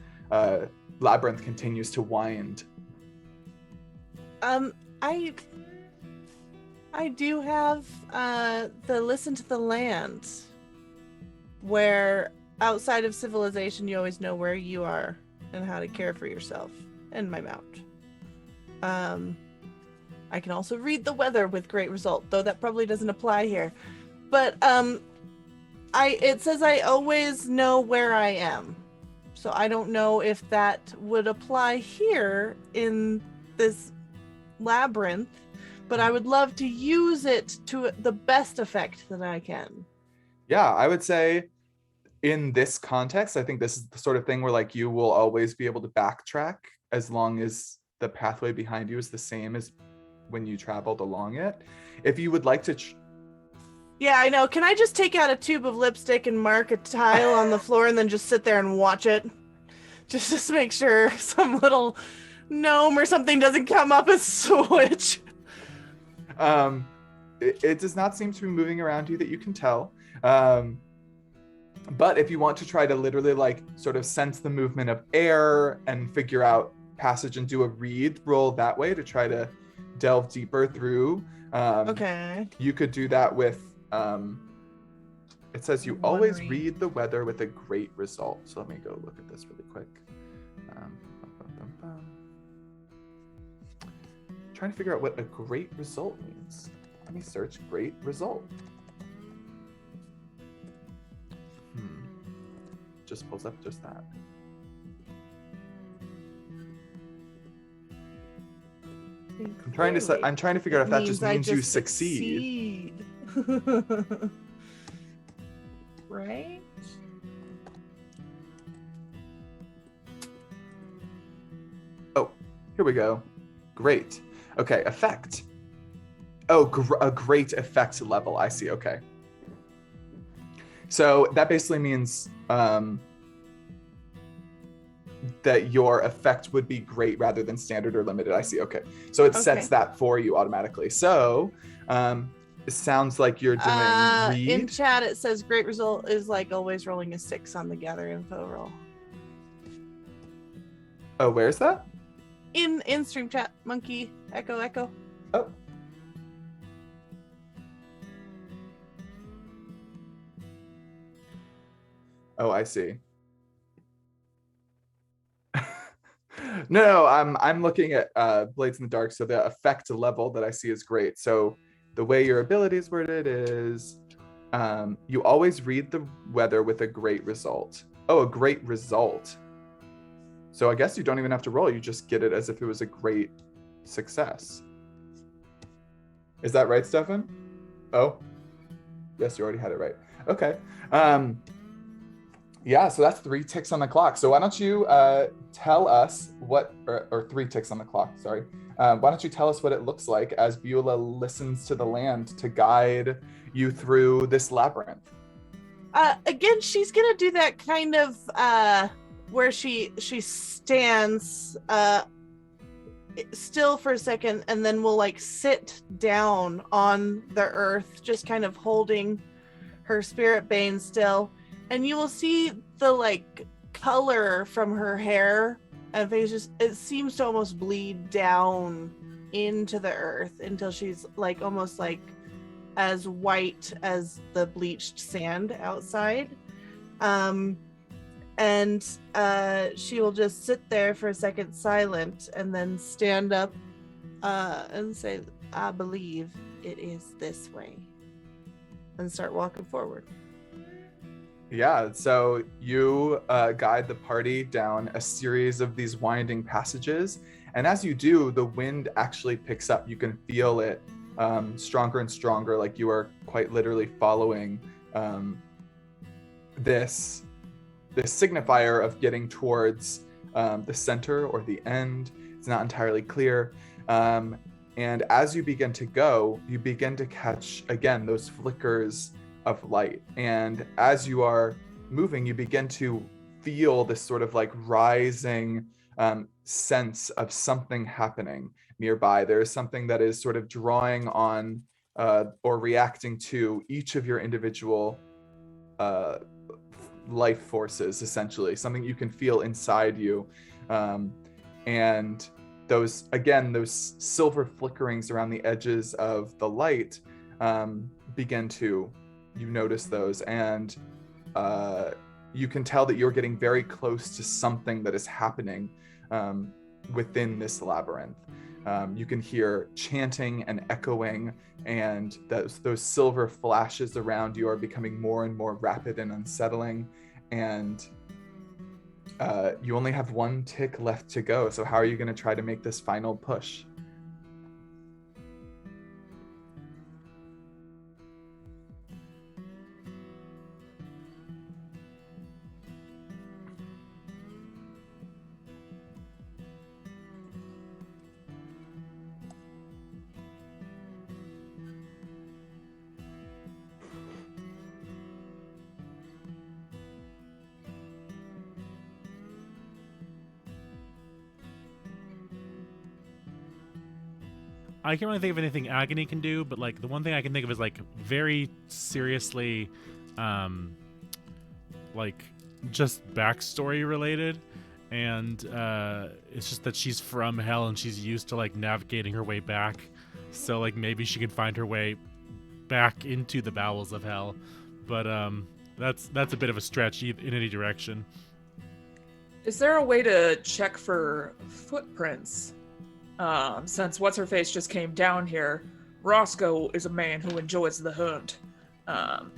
labyrinth continues to wind? I do have the Listen to the Land, where outside of civilization you always know where you are and how to care for yourself, and my mount. I can also read the weather with great result, though that probably doesn't apply here. But it says I always know where I am. So I don't know if that would apply here in this labyrinth, but I would love to use it to the best effect that I can. Yeah, I would say in this context, I think this is the sort of thing where like you will always be able to backtrack as long as the pathway behind you is the same as when you traveled along it. If you would like to yeah, I know. Can I just take out a tube of lipstick and mark a tile on the floor and then just sit there and watch it? Just to make sure some little gnome or something doesn't come up and switch. It does not seem to be moving around you that you can tell. But if you want to try to literally like sort of sense the movement of air and figure out passage and do a read roll that way to try to delve deeper through, okay, you could do that with it says you always read the weather with a great result. So let me go look at this really quick. Trying to figure out what a great result means. Let me search great result. Just pulls up just that. I'm trying to figure out if that just means you succeed. Right? Oh, here we go. Great. Okay, effect. Oh, a great effect level. I see. Okay. So that basically means that your effect would be great rather than standard or limited. I see. Okay. So it sets that for you automatically. So it sounds like you're doing read. In chat, it says great result is like always rolling a 6 on the gather info roll. Oh, where's that? In stream chat, monkey, echo. Oh. Oh, I see. No, I'm looking at Blades in the Dark, so the effect level that I see is great. So the way your ability is worded is you always read the weather with a great result. Oh, a great result. So I guess you don't even have to roll. You just get it as if it was a great success. Is that right, Stefan? Oh, yes, you already had it right. Okay. Yeah, so that's 3 ticks on the clock. So why don't you tell us what, or 3 ticks on the clock, sorry. Why don't you tell us what it looks like as Beulah listens to the land to guide you through this labyrinth? Again, she's gonna do that kind of where she stands still for a second, and then will like sit down on the earth, just kind of holding her spirit bane still. And you will see the like color from her hair and face, just it seems to almost bleed down into the earth until she's like almost like as white as the bleached sand outside. And she will just sit there for a second silent and then stand up and say, I believe it is this way, and start walking forward. Yeah, so you guide the party down a series of these winding passages, and as you do, the wind actually picks up. You can feel it stronger and stronger, like you are quite literally following this signifier of getting towards the center or the end. It's not entirely clear. And as you begin to go, you begin to catch, again, those flickers of light. And as you are moving, you begin to feel this sort of like rising sense of something happening nearby. There is something that is sort of drawing on or reacting to each of your individual life forces, essentially, something you can feel inside you. And those silver flickerings around the edges of the light begin to, you notice those, and you can tell that you're getting very close to something that is happening within this labyrinth. You can hear chanting and echoing, and those silver flashes around you are becoming more and more rapid and unsettling. And you only have 1 tick left to go. So how are you going to try to make this final push? I can't really think of anything Agony can do, but like the one thing I can think of is like very seriously, like just backstory related, and it's just that she's from hell and she's used to like navigating her way back, so like maybe she can find her way back into the bowels of hell, but that's a bit of a stretch in any direction. Is there a way to check for footprints? Since What's-Her-Face just came down here, Roscoe is a man who enjoys the hunt.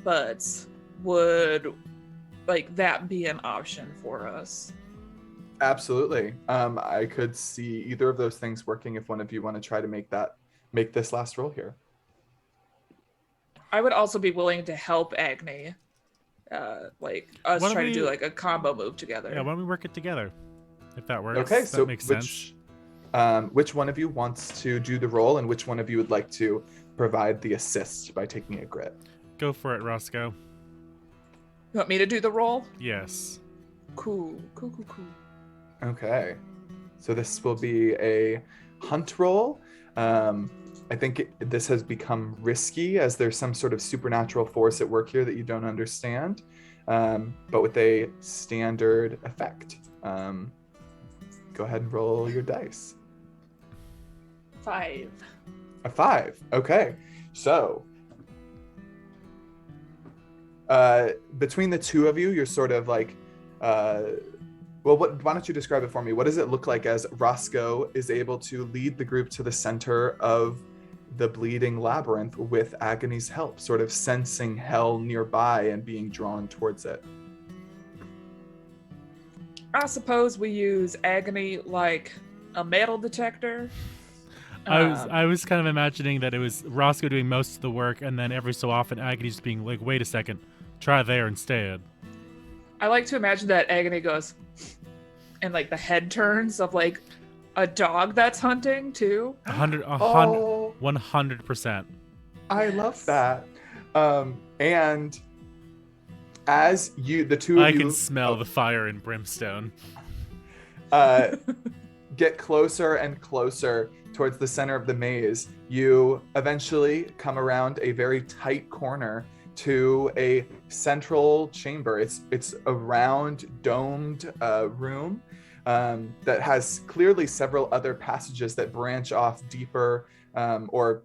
But would like that be an option for us? Absolutely. I could see either of those things working if one of you want to try to make this last roll here. I would also be willing to help Agni. Like us try to do like a combo move together. Yeah, why don't we work it together? If that works. Okay, so that makes sense. Which one of you wants to do the roll, and which one of you would like to provide the assist by taking a grit? Go for it, Roscoe. You want me to do the roll? Yes. Cool. Okay. So this will be a hunt roll. I think this has become risky as there's some sort of supernatural force at work here that you don't understand, but with a standard effect. Go ahead and roll your dice. 5. A 5. Okay. So between the two of you, you're sort of like, why don't you describe it for me? What does it look like as Roscoe is able to lead the group to the center of the Bleeding Labyrinth with Agony's help, sort of sensing hell nearby and being drawn towards it? I suppose we use Agony like a metal detector. I was kind of imagining that it was Roscoe doing most of the work, and then every so often Agony just being like, "Wait a second, try there instead." I like to imagine that Agony goes, and like the head turns of like a dog that's hunting too. 100%. I love that. And as the two of you, I can smell the fire and brimstone. Get closer and closer towards the center of the maze, you eventually come around a very tight corner to a central chamber. It's a round domed room that has clearly several other passages that branch off deeper or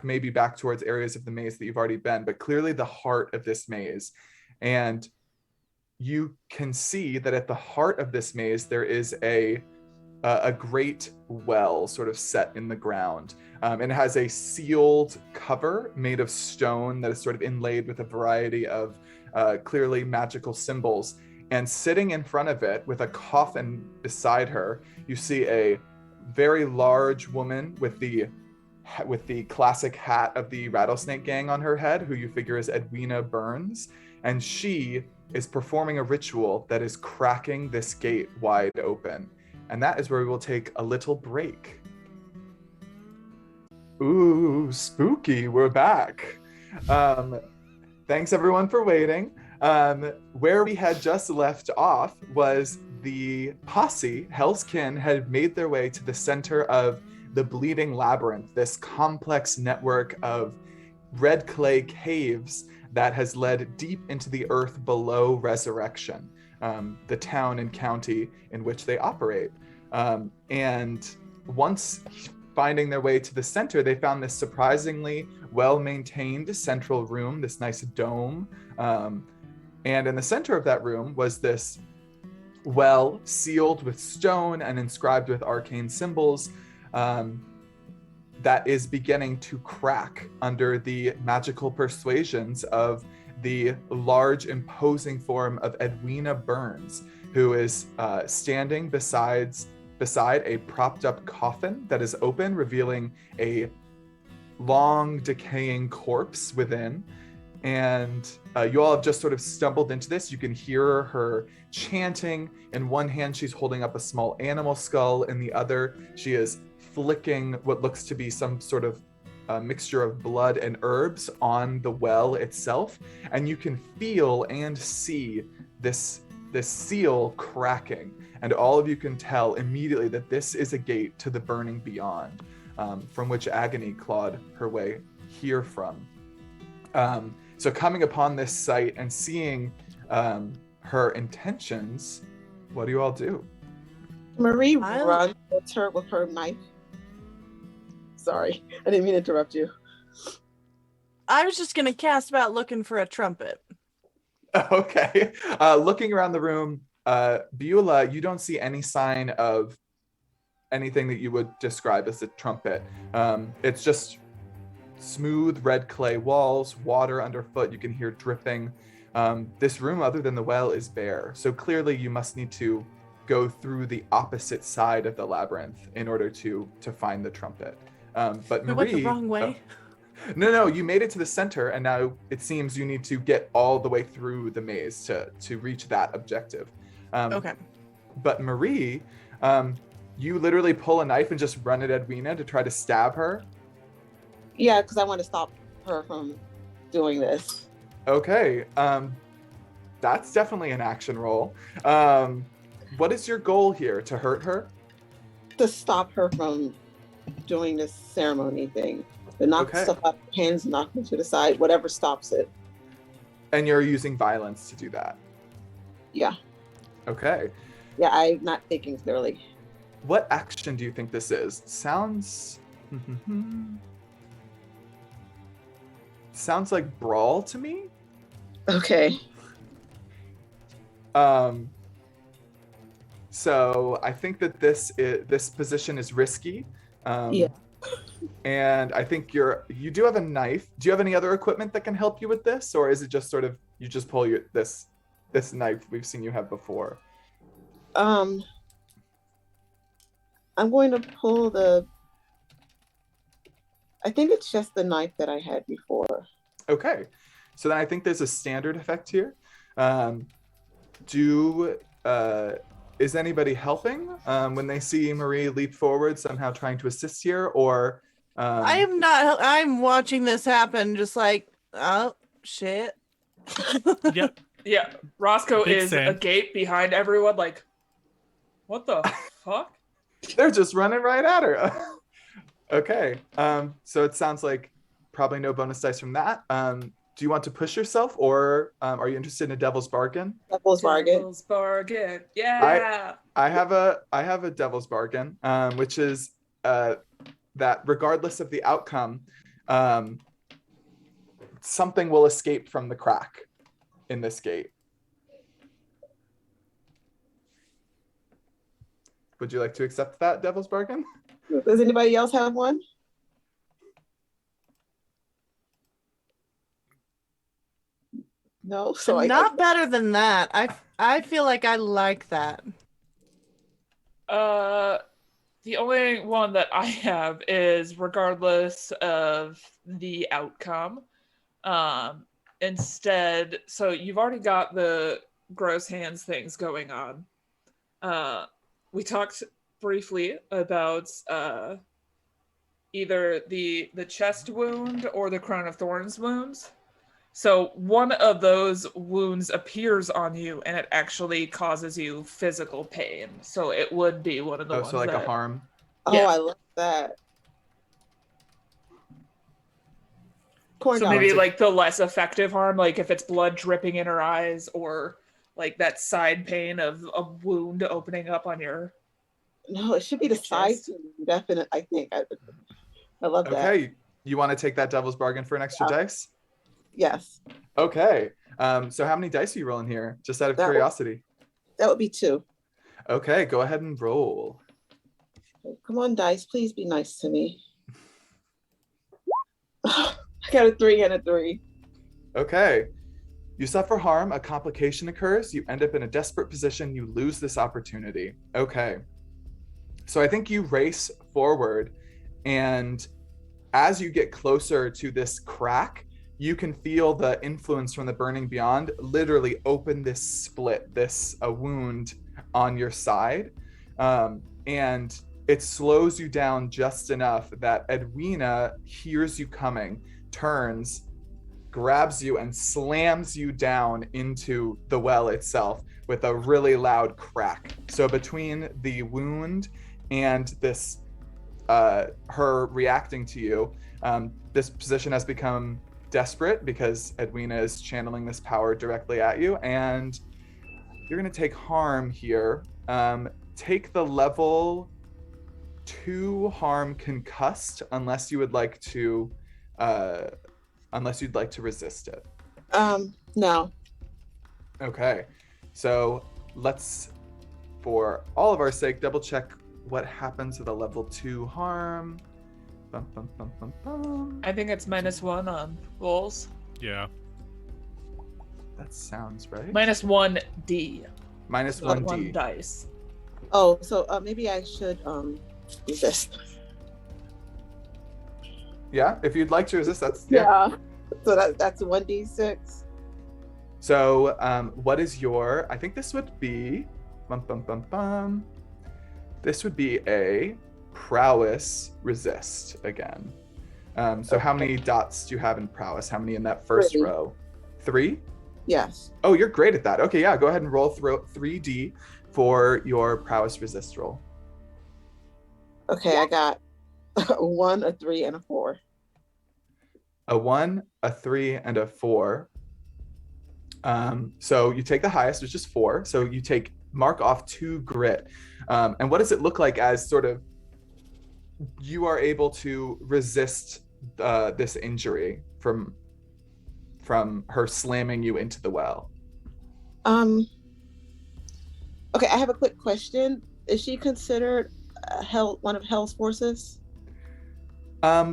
maybe back towards areas of the maze that you've already been, but clearly the heart of this maze. And you can see that at the heart of this maze there is a great well sort of set in the ground, and it has a sealed cover made of stone that is sort of inlaid with a variety of clearly magical symbols. And sitting in front of it with a coffin beside her, you see a very large woman with the classic hat of the Rattlesnake Gang on her head, who you figure is Edwina Burns, and she is performing a ritual that is cracking this gate wide open. And that is where we will take a little break. Ooh, spooky, we're back. Thanks everyone for waiting. Where we had just left off was the posse, Hell's Kin, had made their way to the center of the Bleeding Labyrinth, this complex network of red clay caves that has led deep into the earth below Resurrection, the town and county in which they operate. And once finding their way to the center, they found this surprisingly well-maintained central room, this nice dome. And in the center of that room was this well sealed with stone and inscribed with arcane symbols that is beginning to crack under the magical persuasions of the large, imposing form of Edwina Burns, who is standing beside a propped up coffin that is open, revealing a long, decaying corpse within. And you all have just sort of stumbled into this. You can hear her chanting. In one hand, she's holding up a small animal skull. In the other, she is flicking what looks to be some sort of mixture of blood and herbs on the well itself. And you can feel and see this seal cracking. And all of you can tell immediately that this is a gate to the burning beyond, from which Agony clawed her way here from. So coming upon this site and seeing her intentions, what do you all do? Marie runs towards her with her knife. Sorry, I didn't mean to interrupt you. I was just gonna cast about looking for a trumpet. Okay. Looking around the room, Beulah, you don't see any sign of anything that you would describe as a trumpet. It's just smooth red clay walls, water underfoot. You can hear dripping. This room, other than the well, is bare. So clearly you must need to go through the opposite side of the labyrinth in order to find the trumpet. But We Marie, went the wrong way. No, you made it to the center, and now it seems you need to get all the way through the maze to reach that objective. Okay. But Marie, you literally pull a knife and just run at Edwina to try to stab her. Yeah, because I want to stop her from doing this. Okay, that's definitely an action roll. what is your goal here? To hurt her? To stop her from doing this ceremony thing. To knock stuff out of her hands, knock her to the side, whatever stops it. And you're using violence to do that? Yeah. Okay. Yeah, I'm not thinking clearly. What action do you think this is? Sounds like brawl to me. Okay. So I think that this position is risky. Yeah. And I think you do have a knife. Do you have any other equipment that can help you with this, or is it just sort of you just pull this knife we've seen you have before? I'm going to pull I think it's just the knife that I had before. Okay. So then I think there's a standard effect here. Is anybody helping when they see Marie leap forward, somehow trying to assist here, or? I am not. I'm watching this happen, just like, oh shit. Yep. Yeah, Roscoe Big is Sam. agape behind everyone, like, what the fuck? They're just running right at her. Okay. So it sounds like probably no bonus dice from that. Do you want to push yourself, or are you interested in a devil's bargain? Devil's bargain. Devil's bargain. Yeah. I have a devil's bargain, which is that regardless of the outcome, something will escape from the crack in this gate. Would you like to accept that devil's bargain? Does anybody else have one? No, so Not better than that. I feel like I like that. The only one that I have is regardless of the outcome. Instead, so you've already got the gross hands things going on. We talked briefly about either the chest wound or the crown of thorns wounds. So one of those wounds appears on you and it actually causes you physical pain. So it would be one of the ones so like that... a harm. Oh, Yeah. I love that. Corn So dogs. maybe like the less effective harm, like if it's blood dripping in her eyes, or like that side pain of a wound opening up on your... No, it should be the side chest. definite. I think I love that. Okay, you want to take that devil's bargain for an extra dice? Yes, Okay. So how many dice are you rolling here? Just out of That would- curiosity. that would be 2. Okay, go ahead and roll. Come on, dice, please be nice to me. I got a 3 and a 3. Okay. You suffer harm, a complication occurs, you end up in a desperate position, you lose this opportunity. Okay. So I think you race forward, and as you get closer to this crack, you can feel the influence from the burning beyond literally open this split, a wound on your side. And it slows you down just enough that Edwina hears you coming, turns, grabs you, and slams you down into the well itself with a really loud crack. So between the wound and this, her reacting to you, this position has become desperate because Edwina is channeling this power directly at you, and you're going to take harm here. Take the level 2 harm concussed, unless you would like to resist it. No. Okay, so let's, for all of our sake, double check what happens with a level 2 harm. Bum, bum, bum, bum, bum. I think it's -1 on rolls. Yeah. That sounds right. -1D. Minus Not 1D. 1 dice. Oh, so maybe I should resist. Yeah, if you'd like to resist, that's Yeah. So that's 1d6. So what is your, I think this would be, this would be a prowess resist again. So how many dots do you have in prowess? How many in that first 3. row? 3? Yes. Oh, you're great at that. Okay, yeah, go ahead and roll through 3D. for your prowess resist roll. Okay, I got a 1, a 3, and a 4. A 1, a 3, and a 4. So you take the highest, which is 4. So you mark off 2 grit. And what does it look like as sort of you are able to resist this injury from her slamming you into the well? Okay, I have a quick question. Is she considered one of Hell's forces?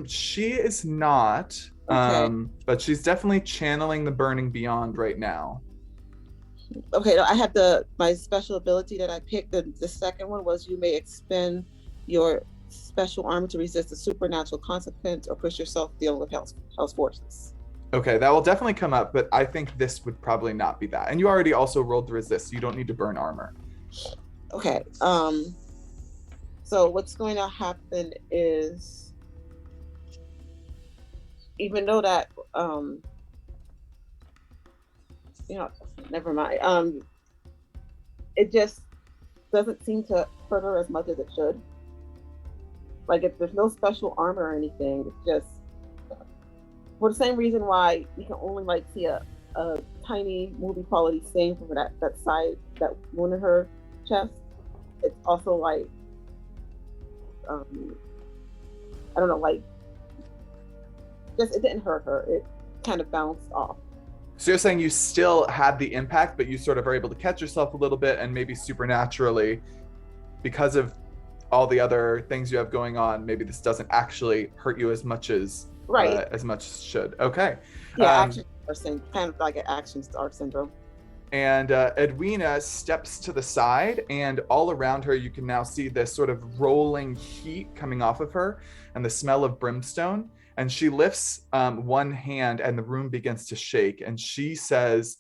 She is not. Okay. But she's definitely channeling the burning beyond right now. Okay, I have my special ability that I picked. The second one was you may expend your special armor to resist a supernatural consequence or push yourself dealing with Hell's forces. Okay, that will definitely come up, but I think this would probably not be that. And you already also rolled the resist, so you don't need to burn armor. Okay. So what's going to happen is, even though that never mind. It just doesn't seem to hurt her as much as it should. Like, if there's no special armor or anything, it's just for the same reason why you can only like see a tiny movie quality stain from that side, that wound in her chest. It's also like I don't know, like, just it didn't hurt her. It kind of bounced off. So you're saying you still had the impact, but you sort of are able to catch yourself a little bit, and maybe supernaturally, because of all the other things you have going on, maybe this doesn't actually hurt you as much as as much as should. Okay. Yeah, action star syndrome, kind of like an action star syndrome. And Edwina steps to the side, and all around her you can now see this sort of rolling heat coming off of her and the smell of brimstone. And she lifts one hand, and the room begins to shake. And she says,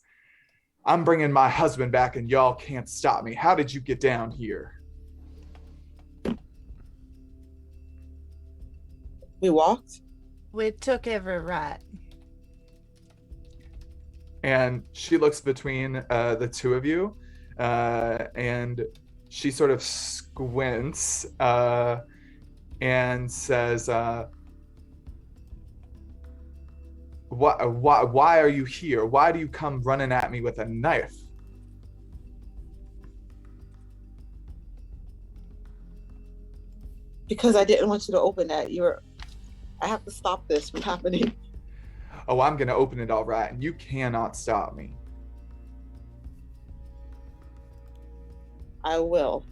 "I'm bringing my husband back, and y'all can't stop me. How did you get down here?" We walked. We took every right. And she looks between the two of you, and she sort of squints and says, Why are you here? Why do you come running at me with a knife? Because I didn't want you to open that. I have to stop this from happening. Oh, I'm going to open it all right, and you cannot stop me. I will.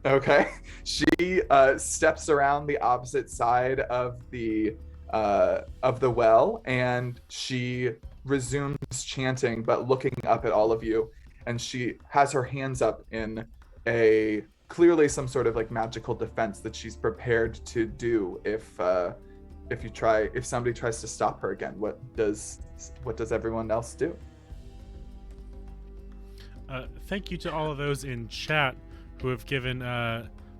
Okay. She steps around the opposite side of the well, and she resumes chanting, but looking up at all of you. And she has her hands up in clearly some sort of like magical defense that she's prepared to do if somebody tries to stop her again. What does everyone else do? Thank you to all of those in chat who have given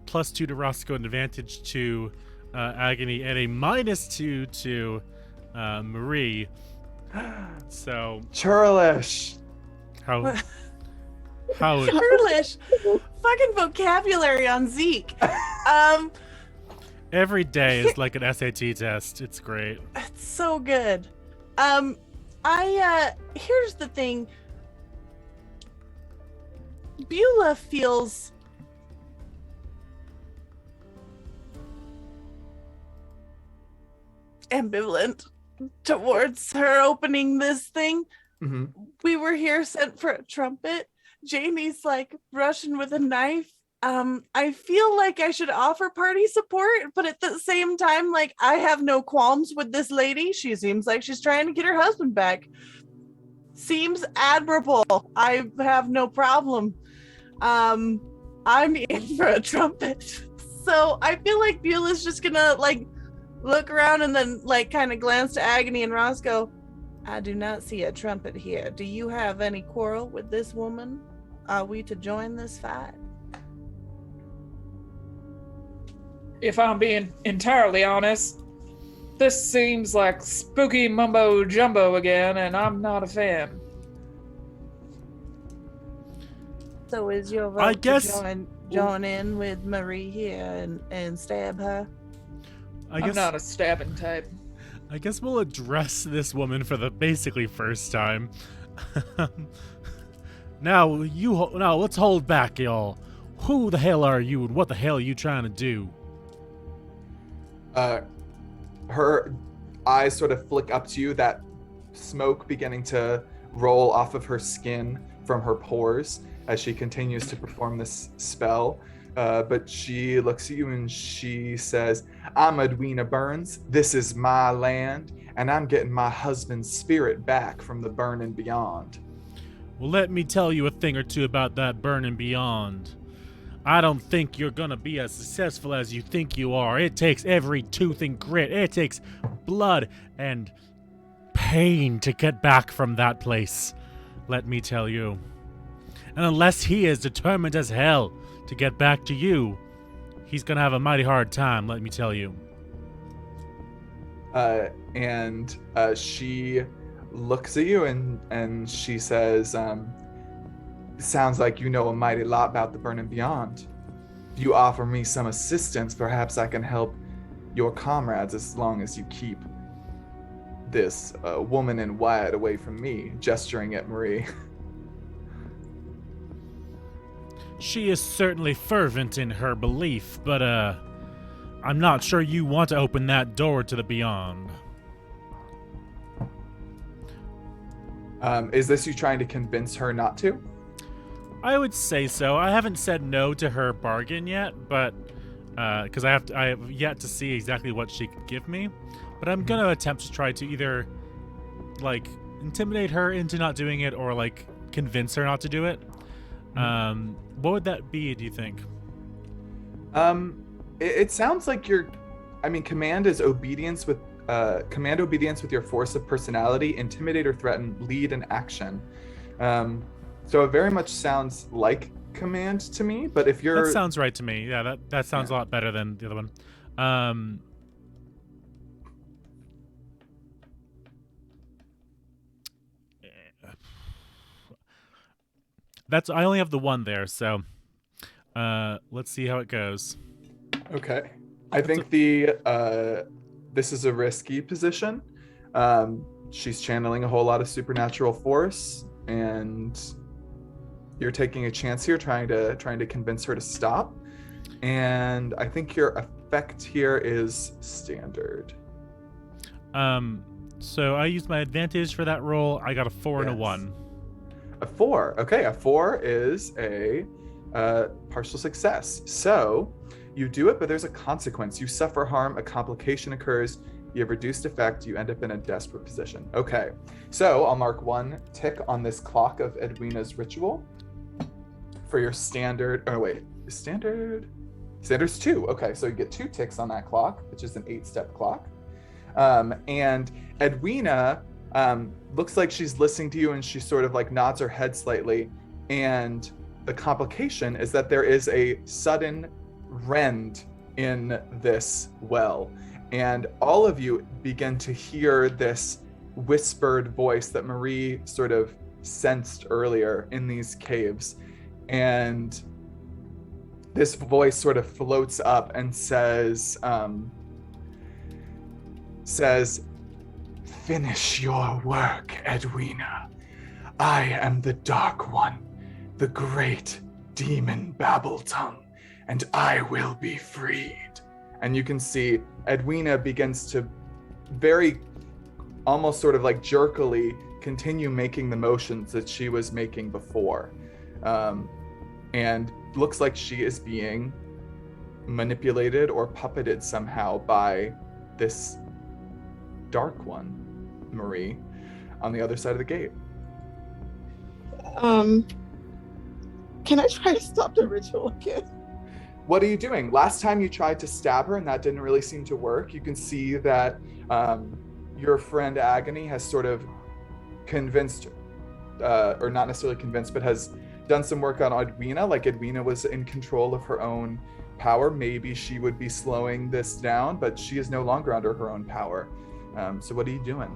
+2 to Roscoe, an advantage to Agony, and a -2 to Marie. So churlish. How churlish? Fucking vocabulary on Zeke. Every day is like an SAT test. It's great. It's so good. Here's the thing. Beulah feels ambivalent towards her opening this thing. Mm-hmm. We were here sent for a trumpet. Jamie's like rushing with a knife. I feel like I should offer party support, but at the same time, like, I have no qualms with this lady. She seems like she's trying to get her husband back. Seems admirable. I have no problem. I'm in for a trumpet. So I feel like Beulah's just gonna like look around and then like kind of glance to Agony and Roscoe. I do not see a trumpet here. Do you have any quarrel with this woman? Are we to join this fight? If I'm being entirely honest, this seems like spooky mumbo jumbo again, and I'm not a fan. So is your vote I guess- to join in with Marie here and stab her? I'm not a stabbing type. I guess we'll address this woman for the basically first time. Now let's hold back, y'all. Who the hell are you, and what the hell are you trying to do? Her eyes sort of flick up to you, that smoke beginning to roll off of her skin from her pores as she continues to perform this spell. But she looks at you and she says, I'm Edwina Burns. This is my land, and I'm getting my husband's spirit back from the burning beyond. Well, let me tell you a thing or two about that burning beyond. I don't think you're gonna be as successful as you think you are. It takes every tooth and grit. It takes blood and pain to get back from that place. Let me tell you. And unless he is determined as hell to get back to you, he's gonna have a mighty hard time, let me tell you. And she looks at you and she says, sounds like you know a mighty lot about the burning beyond. If you offer me some assistance, perhaps I can help your comrades as long as you keep this woman in white away from me, gesturing at Marie. She is certainly fervent in her belief, but I'm not sure you want to open that door to the beyond. Is this you trying to convince her not to? I would say so. I haven't said no to her bargain yet, but because I have yet to see exactly what she could give me. But I'm gonna attempt to try to either like intimidate her into not doing it, or like convince her not to do it. What would that be, do you think? It sounds like command is obedience with command obedience with your force of personality, intimidate or threaten, lead and action. So it very much sounds like command to me, but if you're... That sounds right to me. Yeah, that sounds a lot better than the other one. I only have the one there, so let's see how it goes. Okay. I think this is a risky position. She's channeling a whole lot of supernatural force, and you're taking a chance here, trying to convince her to stop. And I think your effect here is standard. So I used my advantage for that roll. I got a 4 and a 1. A 4. Okay, a 4 is a partial success. So you do it, but there's a consequence. You suffer harm, a complication occurs, you have reduced effect, you end up in a desperate position. Okay, so I'll mark 1 tick on this clock of Edwina's ritual for your standard. Oh wait, standard's 2. Okay, so you get 2 ticks on that clock, which is an 8-step clock. And Edwina looks like she's listening to you, and she sort of like nods her head slightly. And the complication is that there is a sudden rend in this well, and all of you begin to hear this whispered voice that Marie sort of sensed earlier in these caves. And this voice sort of floats up and says, finish your work, Edwina. I am the Dark One, the great demon Babbletongue, and I will be freed. And you can see Edwina begins to very, almost sort of like jerkily, continue making the motions that she was making before. And looks like she is being manipulated or puppeted somehow by this Dark One, Marie, on the other side of the gate. Can I try to stop the ritual again? What are you doing? Last time you tried to stab her and that didn't really seem to work. You can see that your friend Agony has sort of convinced, or not necessarily convinced, but has done some work on Edwina. Like Edwina was in control of her own power. Maybe she would be slowing this down, but she is no longer under her own power. So what are you doing?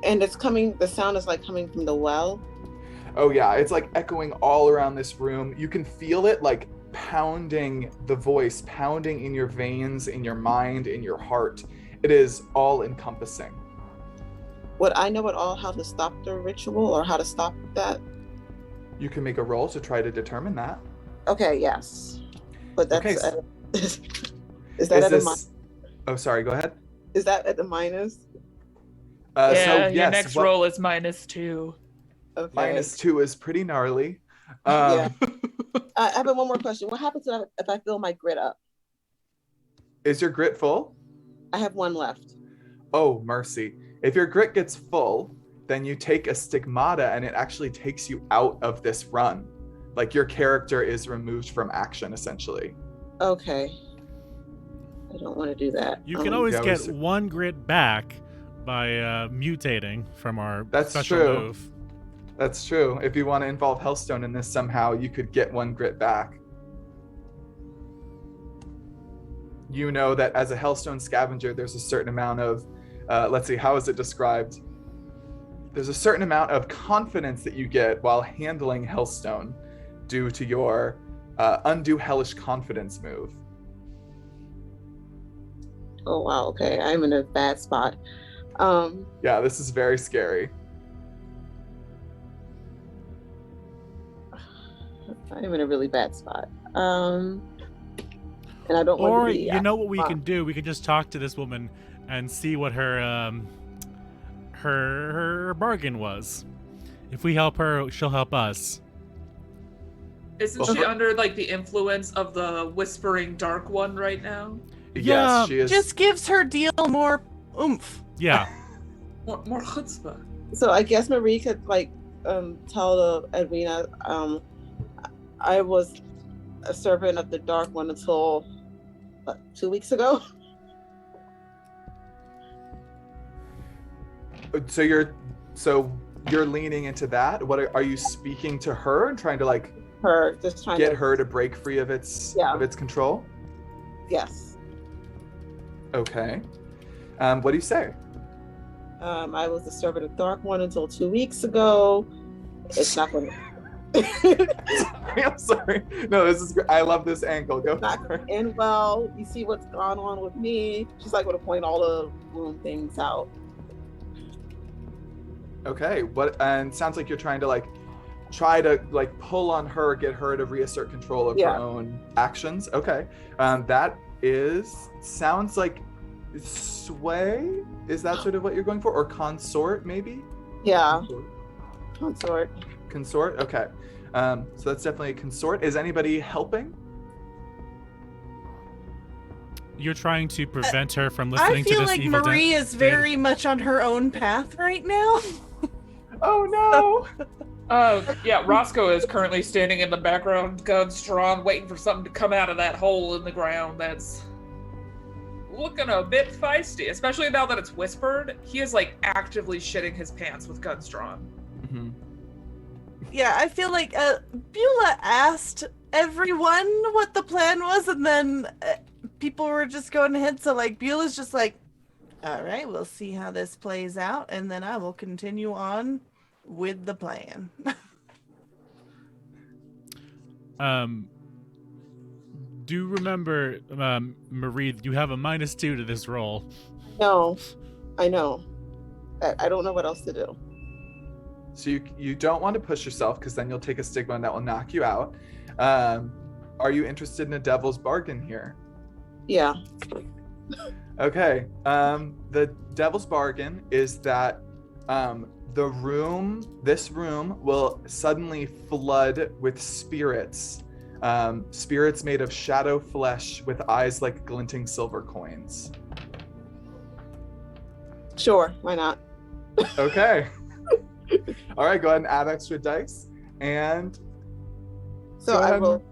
And it's coming. The sound is like coming from the well. Oh yeah, it's like echoing all around this room. You can feel it like pounding the voice, pounding in your veins, in your mind, in your heart. It is all encompassing. Would I know at all how to stop the ritual or how to stop that? You can make a roll to try to determine that. Okay, yes. But that's Okay, is Is that at a this... Oh, sorry, go ahead. is that at the minus? Yeah, So your yes, next what- roll is -2. Okay. -2 is pretty gnarly. Yeah. I have one more question. What happens if I fill my grit up? Is your grit full? I have one left. Oh, mercy. If your grit gets full, then you take a stigmata and it actually takes you out of this run. Like your character is removed from action, essentially. Okay. I don't want to do that. You can always that get was- 1 grit back by mutating from our That's special true. move. That's true. If you want to involve Hellstone in this somehow, you could get 1 grit back. You know that as a Hellstone scavenger, there's a certain amount of, let's see, how is it described? There's a certain amount of confidence that you get while handling Hellstone due to your Undo Hellish Confidence move. Oh wow. Okay, I'm in a bad spot. Yeah, this is very scary. I'm in a really bad spot. And I don't want Or to be. you know what we can do? We can just talk to this woman and see what her her bargain was. If we help her, she'll help us. Isn't Well, she her- under like the influence of the whispering dark one right now? Yeah, Yes, she is. Just gives her deal more oomph. Yeah. More chutzpah. So I guess Marie could like tell the Edwina, I was a servant of the Dark One until 2 weeks ago. So you're leaning into that. What are you speaking to her and trying to like Her just trying get to her to break free of its control? Yes. Okay. What do you say? I was a servant of Dark One until 2 weeks ago. It's not going to. I'm sorry. No, this is great. I love this angle. Go Not for it. end well. You see what's gone on with me. She's like going to point all the room things out. Okay. What? And sounds like you're trying to try to pull on her, get her to reassert control of her own actions. Okay. That sounds like sway. Is that sort of what you're going for, or consort maybe? Yeah. Consort. Consort. Okay. So that's definitely a consort. Is anybody helping? You're trying to prevent her from listening I to feel this like evil Marie is very much on her own path right now. Oh no. Oh, yeah, Roscoe is currently standing in the background, guns drawn, waiting for something to come out of that hole in the ground that's looking a bit feisty, especially now that it's whispered. He is actively shitting his pants with guns drawn. Mm-hmm. Yeah, I feel like Beulah asked everyone what the plan was, and then people were just going ahead. So Beulah's just like, all right, we'll see how this plays out, and then I will continue on with the plan. Do remember, Marie, you have a -2 to this roll. No, I know. I don't know what else to do. So you don't want to push yourself because then you'll take a stigma and that will knock you out. Are you interested in a devil's bargain here? Yeah. Okay. The devil's bargain is that this room will suddenly flood with spirits. Spirits made of shadow flesh with eyes like glinting silver coins. Sure, why not? Okay. All right, go ahead and add extra dice. And So go I ahead roll.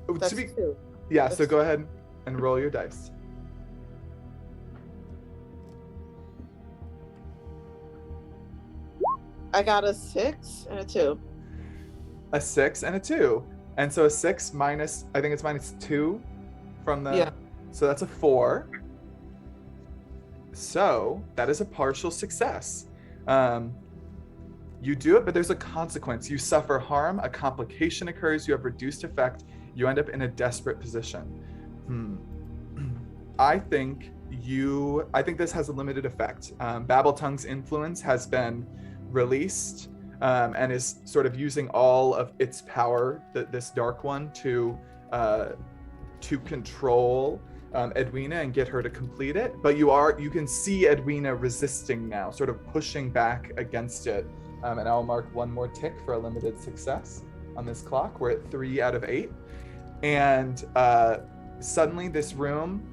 and- That's to be- 2. yeah, so go ahead and roll your dice. I got a 6 and a 2. A 6 and a 2. And so a 6 minus, I think it's -2 from the, Yeah. so that's a 4. So that is a partial success. You do it, but there's a consequence. You suffer harm, a complication occurs, you have reduced effect, you end up in a desperate position. I think this has a limited effect. Babble Tongue's influence has been released and is sort of using all of its power, this Dark One, to control Edwina and get her to complete it. But you can see Edwina resisting now, sort of pushing back against it. And I'll mark one more tick for a limited success on this clock. We're at 3 out of 8. And suddenly this room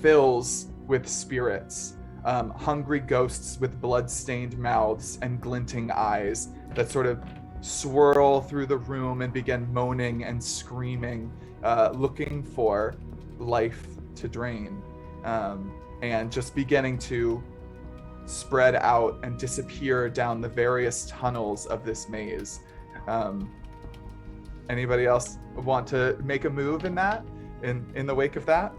fills with spirits, hungry ghosts with blood-stained mouths and glinting eyes that sort of swirl through the room and begin moaning and screaming, looking for life to drain, and just beginning to spread out and disappear down the various tunnels of this maze. Anybody else want to make a move in that, in the wake of that?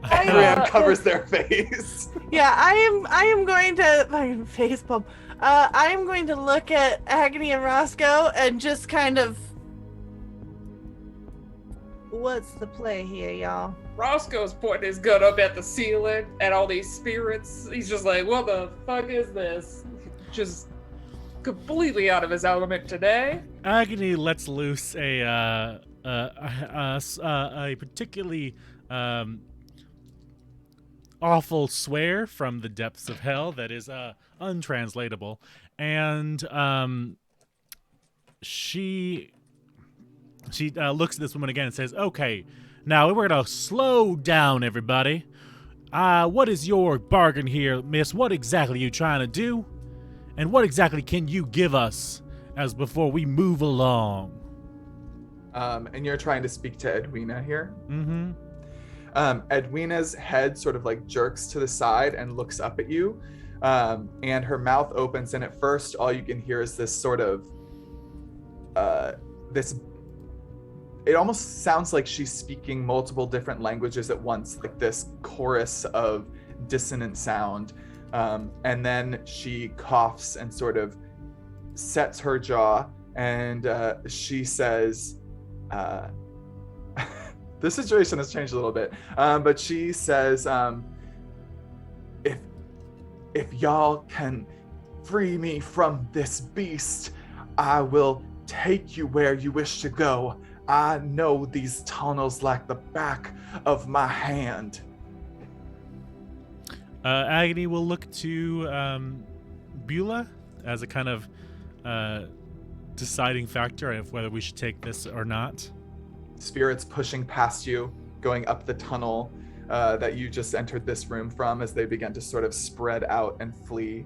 Brian covers their face. Yeah, I am going to face bump. I am going to look at Agony and Roscoe and just kind of, what's the play here, y'all? Roscoe's pointing his gun up at the ceiling at all these spirits. He's just like, what the fuck is this? Just completely out of his element today. Agony lets loose a particularly awful swear from the depths of hell that is untranslatable, and she looks at this woman again and says, "Okay, now we're gonna slow down, everybody. What is your bargain here, miss? What exactly are you trying to do? And what exactly can you give us as before we move along?" And you're trying to speak to Edwina here? Mm-hmm. Edwina's head sort of like jerks to the side and looks up at you, and her mouth opens, and at first all you can hear is this sort of it almost sounds like she's speaking multiple different languages at once, like this chorus of dissonant sound, and then she coughs and sort of sets her jaw, and she says, the situation has changed a little bit, but she says, if y'all can free me from this beast, I will take you where you wish to go. I know these tunnels like the back of my hand. Agony will look to Beulah as a kind of deciding factor of whether we should take this or not. Spirits pushing past you, going up the tunnel that you just entered this room from, as they begin to sort of spread out and flee.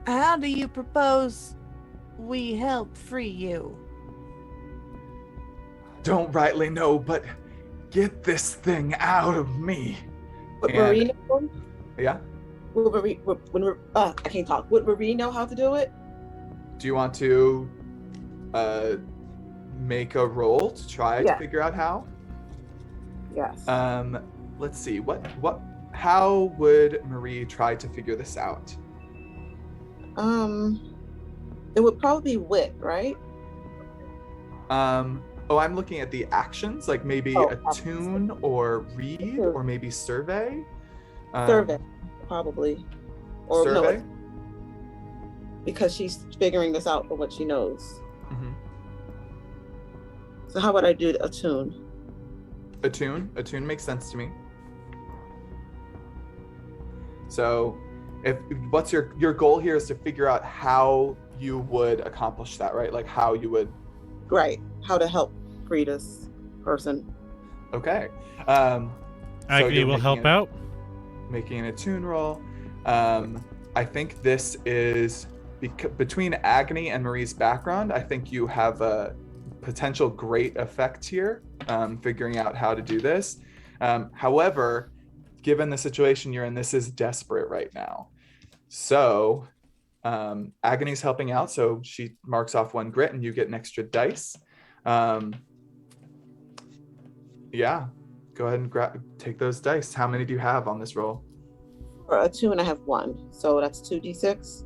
How do you propose we help free you? Don't rightly know, but get this thing out of me. But Marie know? Yeah? I can't talk. Would Marie know how to do it? Do you want to make a roll to try to figure out how? Yes. Let's see. How would Marie try to figure this out? It would probably be wit, right? I'm looking at the actions, like maybe attune or read or maybe survey. Survey, probably. Or survey? No, because she's figuring this out from what she knows. Mm-hmm. So how would I do attune? Attune makes sense to me. So what's your goal here is to figure out how you would accomplish that, right? Like how you would... Right. How to help free this person. Okay. Agony will help out. Making an attune roll. I think this is between Agony and Marie's background. I think you have a potential great effect here, figuring out how to do this. However, given the situation you're in, this is desperate right now. So Agony's helping out, so she marks off 1 grit and you get an extra dice. Yeah, go ahead and take those dice. How many do you have on this roll? For a 2 and I have 1, so that's 2d6.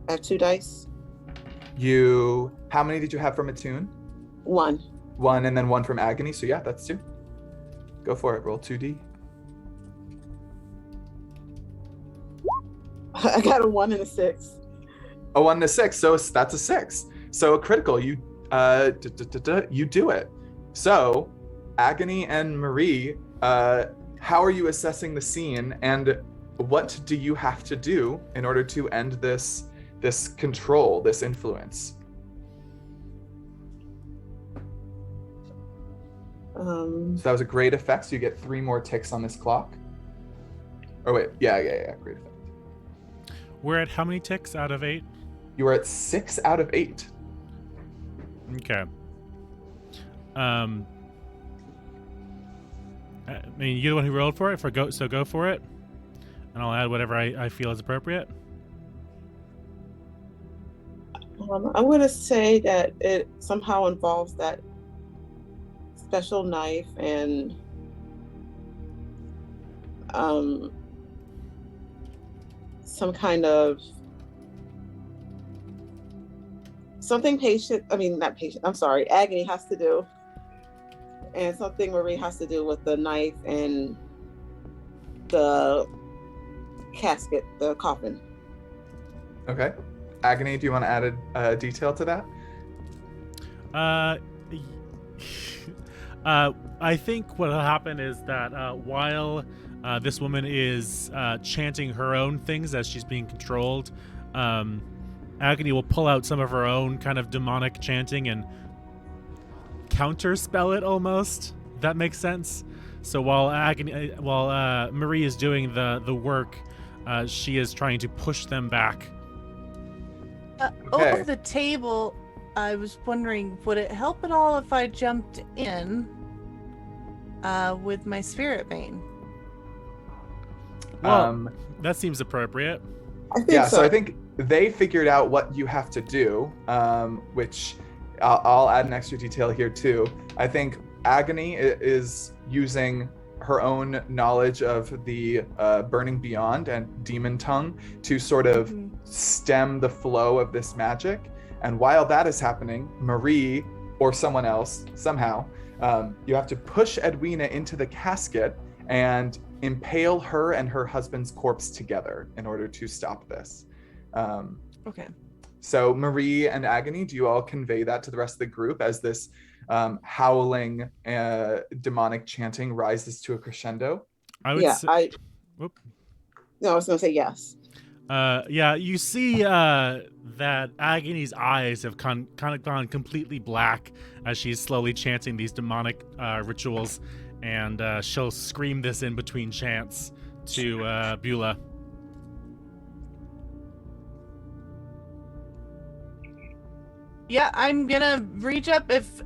I have 2 dice. How many did you have from Attune? 1. 1 and then 1 from Agony, so yeah, that's 2. Go for it, roll 2d. I got a 1 and a 6. A 1 and a 6, so that's a 6. So a critical, you do it. So Agony and Marie, how are you assessing the scene, and what do you have to do in order to end this control, this influence? So that was a great effect, so you get 3 more ticks on this clock. Oh wait, yeah, great effect. We're at how many ticks out of 8? You are at 6 out of 8. Okay. I mean, you're the one who rolled for it, so go for it. And I'll add whatever I feel is appropriate. I'm going to say that it somehow involves that special knife and some kind of something Agony has to do, and something Marie has to do with the knife and the casket, the coffin. Okay. Agony, do you want to add a detail to that? I think what will happen is that while this woman is chanting her own things as she's being controlled, Agony will pull out some of her own kind of demonic chanting and counterspell it almost. If that makes sense. So while Marie is doing the work, she is trying to push them back. Okay. Over the table, I was wondering, would it help at all if I jumped in with my spirit vein? Well, that seems appropriate. I think Yeah, so I think they figured out what you have to do, which I'll add an extra detail here too. I think Agony is using her own knowledge of the Burning Beyond and Demon Tongue to sort of stem the flow of this magic. And while that is happening, Marie or someone else, somehow, you have to push Edwina into the casket and impale her and her husband's corpse together in order to stop this. Okay. So Marie and Agony, do you all convey that to the rest of the group as this howling demonic chanting rises to a crescendo? I would say, I was going to say yes. Yeah, you see that Agony's eyes have kind of gone completely black as she's slowly chanting these demonic rituals, and she'll scream this in between chants to Beulah. Yeah, I'm gonna reach up if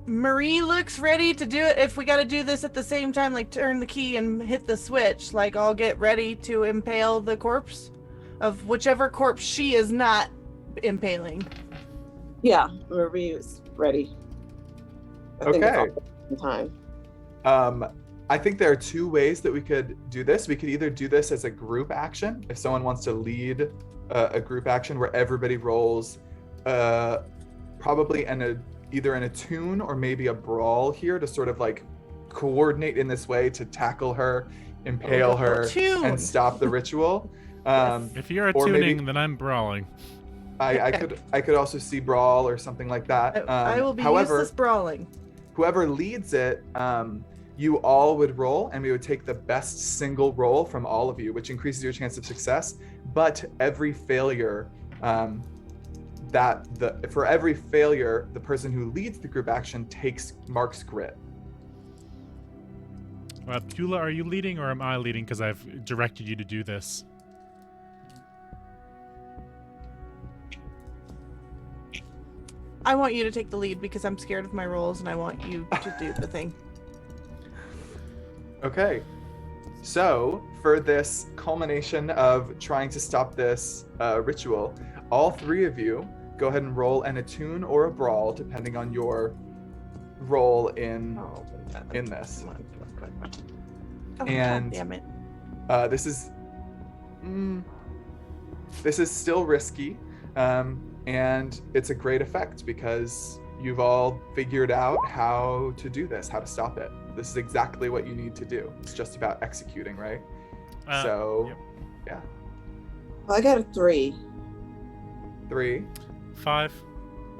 Marie looks ready to do it. If we gotta do this at the same time, like turn the key and hit the switch, like I'll get ready to impale the corpse of whichever corpse she is not impaling. Yeah, Marie is ready. I think it's all in time. I think there are 2 ways that we could do this. We could either do this as a group action, if someone wants to lead a group action where everybody rolls probably either in a tune or maybe a brawl here to sort of like coordinate in this way to tackle her, impale her, and stop the ritual. If you're attuning, then I'm brawling. I could also see brawl or something like that. I will be useless brawling. Whoever leads it, you all would roll, and we would take the best single roll from all of you, which increases your chance of success. But every failure, for every failure, the person who leads the group action marks grit. Beulah, are you leading or am I leading? Because I've directed you to do this. I want you to take the lead because I'm scared of my rolls and I want you to do the thing. Okay. So for this culmination of trying to stop this ritual, all three of you go ahead and roll an attune or a brawl, depending on your role in this. Oh, And God damn it. this is still risky, and it's a great effect because you've all figured out how to do this, how to stop it. This is exactly what you need to do. It's just about executing, right? Yep. Yeah. Well, I got a 3. 3, 5.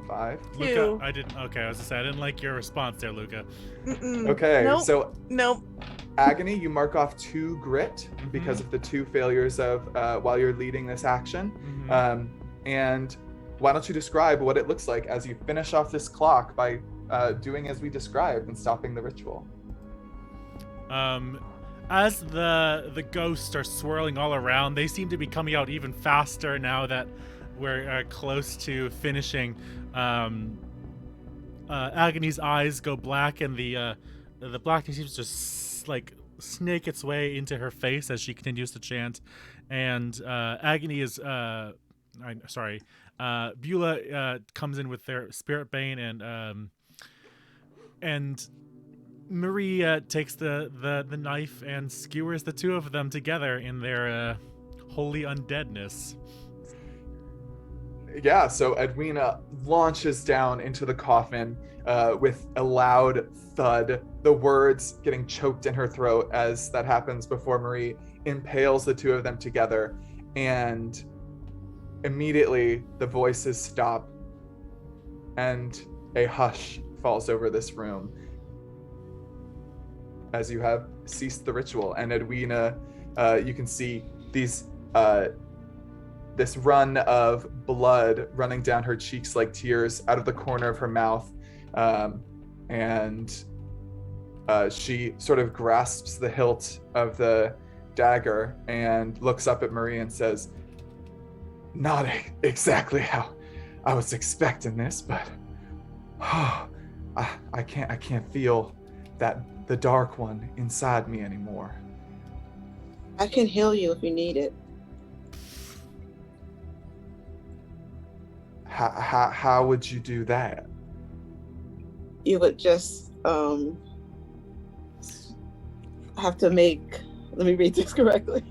5. Luca, Two. I didn't. Okay, I was gonna say I didn't like your response there, Luca. Mm-mm. Okay, Nope. so Nope. Agony, you mark off 2 grit because Mhm. of the 2 failures of while you're leading this action. Mhm. And why don't you describe what it looks like as you finish off this clock by doing as we described and stopping the ritual? As the ghosts are swirling all around, they seem to be coming out even faster now that we're close to finishing. Agony's eyes go black, and the blackness seems to just like snake its way into her face as she continues to chant. And Agony is Beulah comes in with their spirit bane, and Marie takes the knife and skewers the two of them together in their holy undeadness. Yeah, so Edwina launches down into the coffin with a loud thud, the words getting choked in her throat as that happens before Marie impales the two of them together, and immediately the voices stop and a hush falls over this room as you have ceased the ritual. And Edwina, you can see these this run of blood running down her cheeks like tears out of the corner of her mouth, and she sort of grasps the hilt of the dagger and looks up at Marie and says, "Not exactly how I was expecting this, but I can't feel the dark one inside me anymore." I can heal you if you need it. How would you do that? You would just have to make. Let me read this correctly.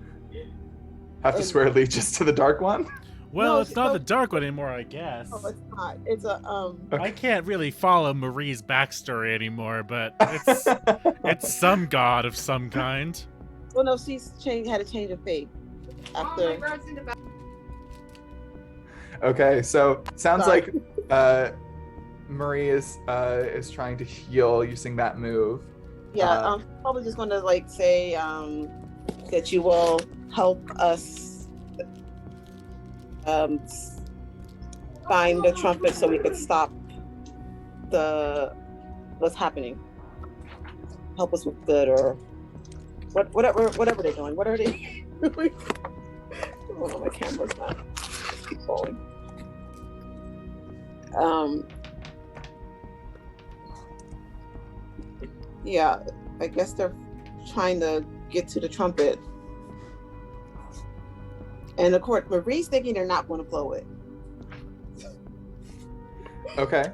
Have to swear allegiance to the dark one? Well, No, it's not no. the dark one anymore, I guess. Oh, it's not. It's a I can't really follow Marie's backstory anymore, but it's some god of some kind. Well, no, she's had a change of faith after. Okay, so sounds Sorry. like Marie is trying to heal using that move. Yeah, I'm probably just going to like say that you will help us find the trumpet so we could stop what's happening. Help us with good or whatever they're doing. What are they? Oh, my camera's not keep falling. Yeah, I guess they're trying to get to the trumpet. And of course, Marie's thinking they're not going to blow it. Okay.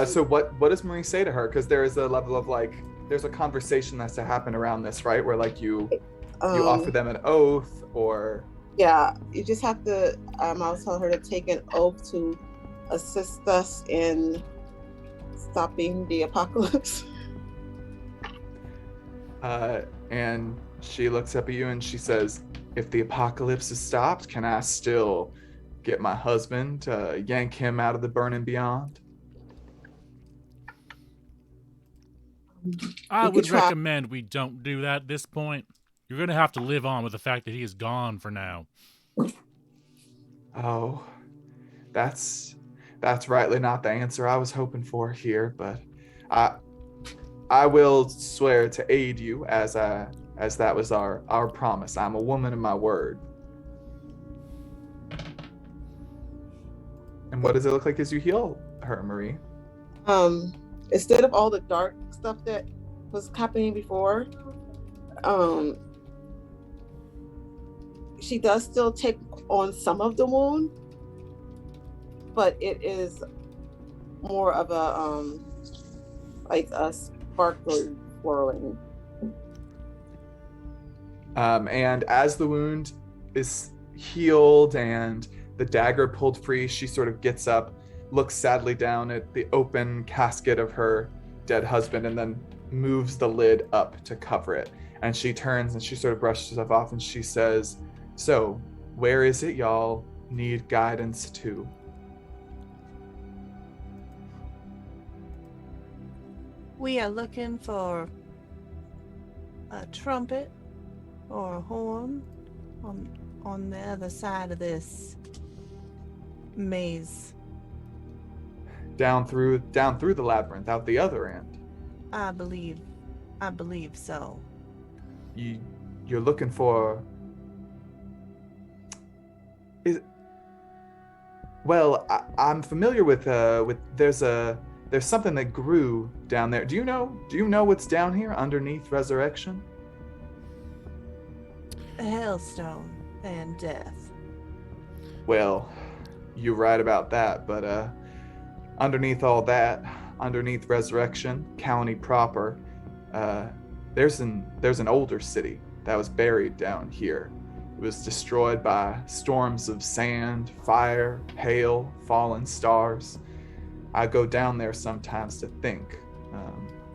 So what does Marie say to her? Because there is a level of like, there's a conversation that has to happen around this, right? Where like you offer them an oath or... Yeah, you just have to, I'll tell her to take an oath to assist us in stopping the apocalypse. And she looks up at you and she says, "If the apocalypse is stopped, can I still get my husband to yank him out of the burning beyond?" I would recommend we don't do that at this point. You're going to have to live on with the fact that he is gone for now. Oh, that's rightly not the answer I was hoping for here, but I will swear to aid you as that was our promise. I'm a woman of my word. And what does it look like as you heal her, Marie? Instead of all the dark stuff that was happening before, she does still take on some of the wound, but it is more of a like a sparkly swirling. And as the wound is healed and the dagger pulled free, she sort of gets up, looks sadly down at the open casket of her dead husband, and then moves the lid up to cover it. And she turns and she sort of brushes herself off and she says, "So, where is it y'all need guidance to?" We are looking for a trumpet or a horn on the other side of this maze. Down through the labyrinth, out the other end. I believe so. You're looking for... I'm familiar with there's something that grew down there. Do you know what's down here underneath Resurrection? Hellstone and death. Well, you're right about that, but underneath all that, underneath Resurrection County proper, there's an older city that was buried down here. It was destroyed by storms of sand, fire, hail, fallen stars. I go down there sometimes to think.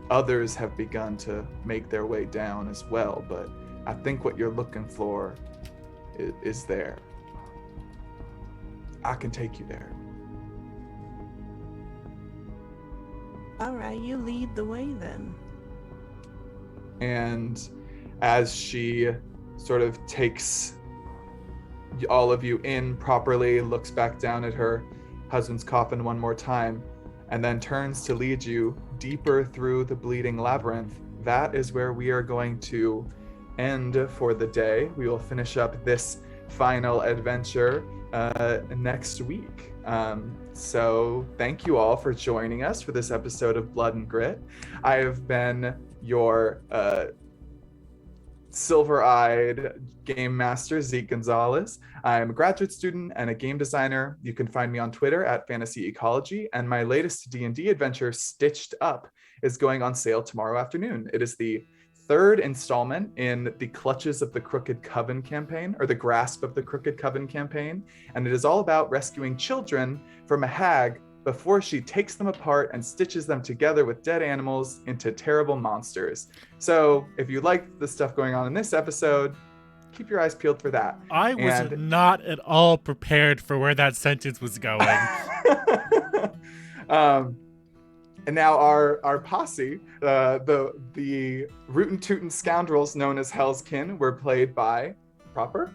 Others have begun to make their way down as well, but I think what you're looking for is there. I can take you there. All right, you lead the way then. And as she sort of takes all of you in properly, looks back down at her husband's coffin one more time, and then turns to lead you deeper through the Bleeding Labyrinth, that is where we are going to end for the day. We will finish up this final adventure next week. So thank you all for joining us for this episode of Blood and Grit. I have been your silver-eyed game master, Zeke Gonzalez. I'm a graduate student and a game designer. You can find me on Twitter at Fantasy Ecology, and my latest D&D adventure, Stitched Up, is going on sale tomorrow afternoon. It is the third installment in the Clutches of the Crooked Coven campaign, or the Grasp of the Crooked Coven campaign, and it is all about rescuing children from a hag before she takes them apart and stitches them together with dead animals into terrible monsters. So if you like the stuff going on in this episode, keep your eyes peeled for that. I was not at all prepared for where that sentence was going. And now our posse, the rootin' tootin' scoundrels known as Hell's Kin, were played by Proper.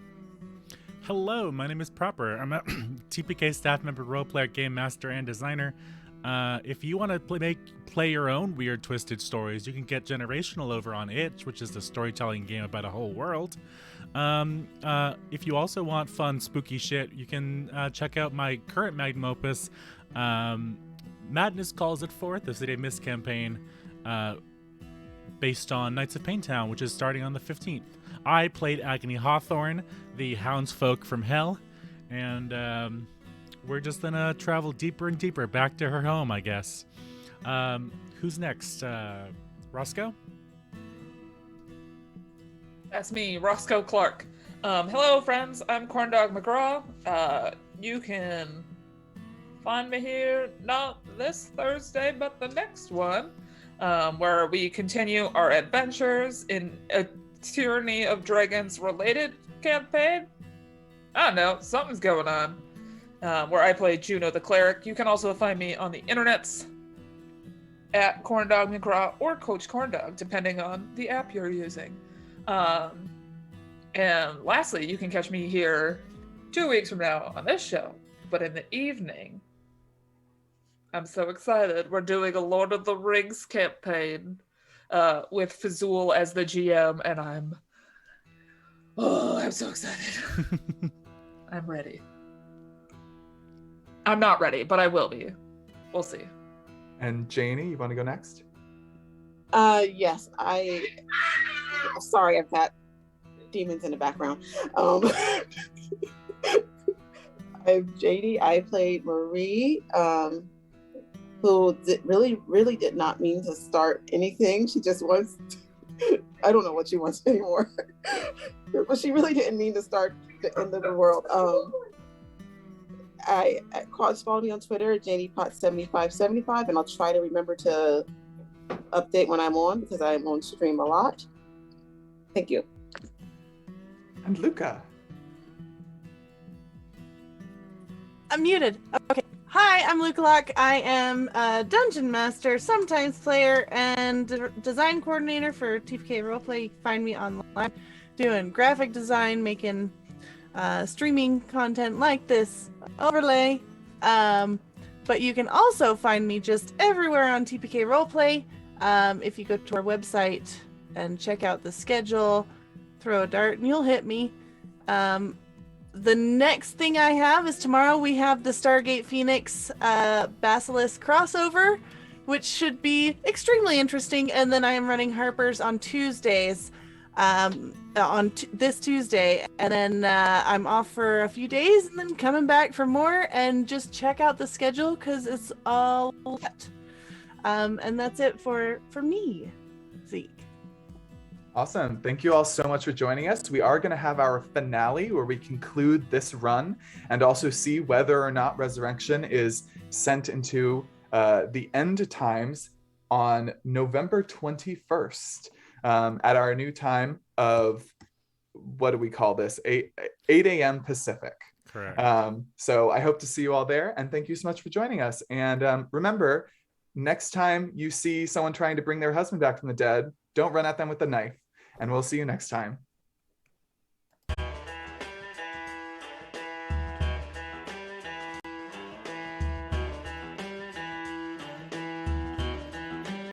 Hello, my name is Proper. I'm a TPK staff member, roleplayer, game master, and designer. If you want to play your own weird, twisted stories, you can get Generational over on Itch, which is the storytelling game about a whole world. If you also want fun, spooky shit, you can check out my current magnum opus, Madness Calls It Forth, the City of Mist campaign, based on Knights of Paintown, which is starting on the 15th. I played Agony Hawthorne, the houndsfolk from hell, and we're just gonna travel deeper and deeper back to her home, I guess. Who's next? Roscoe? That's me, Roscoe Clark. Hello, friends. I'm Corndog McGraw. You can find me here not this Thursday, but the next one, where we continue our adventures in a Tyranny of Dragons related campaign. I don't know, something's going on. Where I play Juno the Cleric. You can also find me on the internets at Corndog McGraw or Coach Corndog, depending on the app you're using. And lastly, you can catch me here 2 weeks from now on this show, but in the evening. I'm so excited. We're doing a Lord of the Rings campaign with Fistful as the GM, and I'm so excited. I'm ready. I'm not ready, but I will be. We'll see. And Janie, you want to go next? Yes, sorry, I've got demons in the background. I'm JD. I played Marie, who really did not mean to start anything. She just wants, I don't know what she wants anymore, but she really didn't mean to start the end of the world. Follow me on Twitter, JDPot7575, and I'll try to remember to update when I'm on, because I'm on stream a lot. Thank you. And Luca. I'm muted. Okay. Hi, I'm Luca Locke. I am a dungeon master, sometimes player, and design coordinator for TPK Roleplay. You can find me online doing graphic design, making streaming content like this overlay. But you can also find me just everywhere on TPK Roleplay. If you go to our website and check out the schedule, throw a dart and you'll hit me. The next thing I have is tomorrow we have the Stargate Phoenix Basilisk crossover, which should be extremely interesting. And then I am running Harper's on Tuesdays, this Tuesday. And then I'm off for a few days and then coming back for more. And just check out the schedule because it's all set. And that's it for me, Zeke. Awesome. Thank you all so much for joining us. We are going to have our finale where we conclude this run and also see whether or not Resurrection is sent into the end times on November 21st at our new time of, what do we call this? 8 a.m. Pacific. Correct. So I hope to see you all there. And thank you so much for joining us. And remember, next time you see someone trying to bring their husband back from the dead, don't run at them with a knife. And we'll see you next time.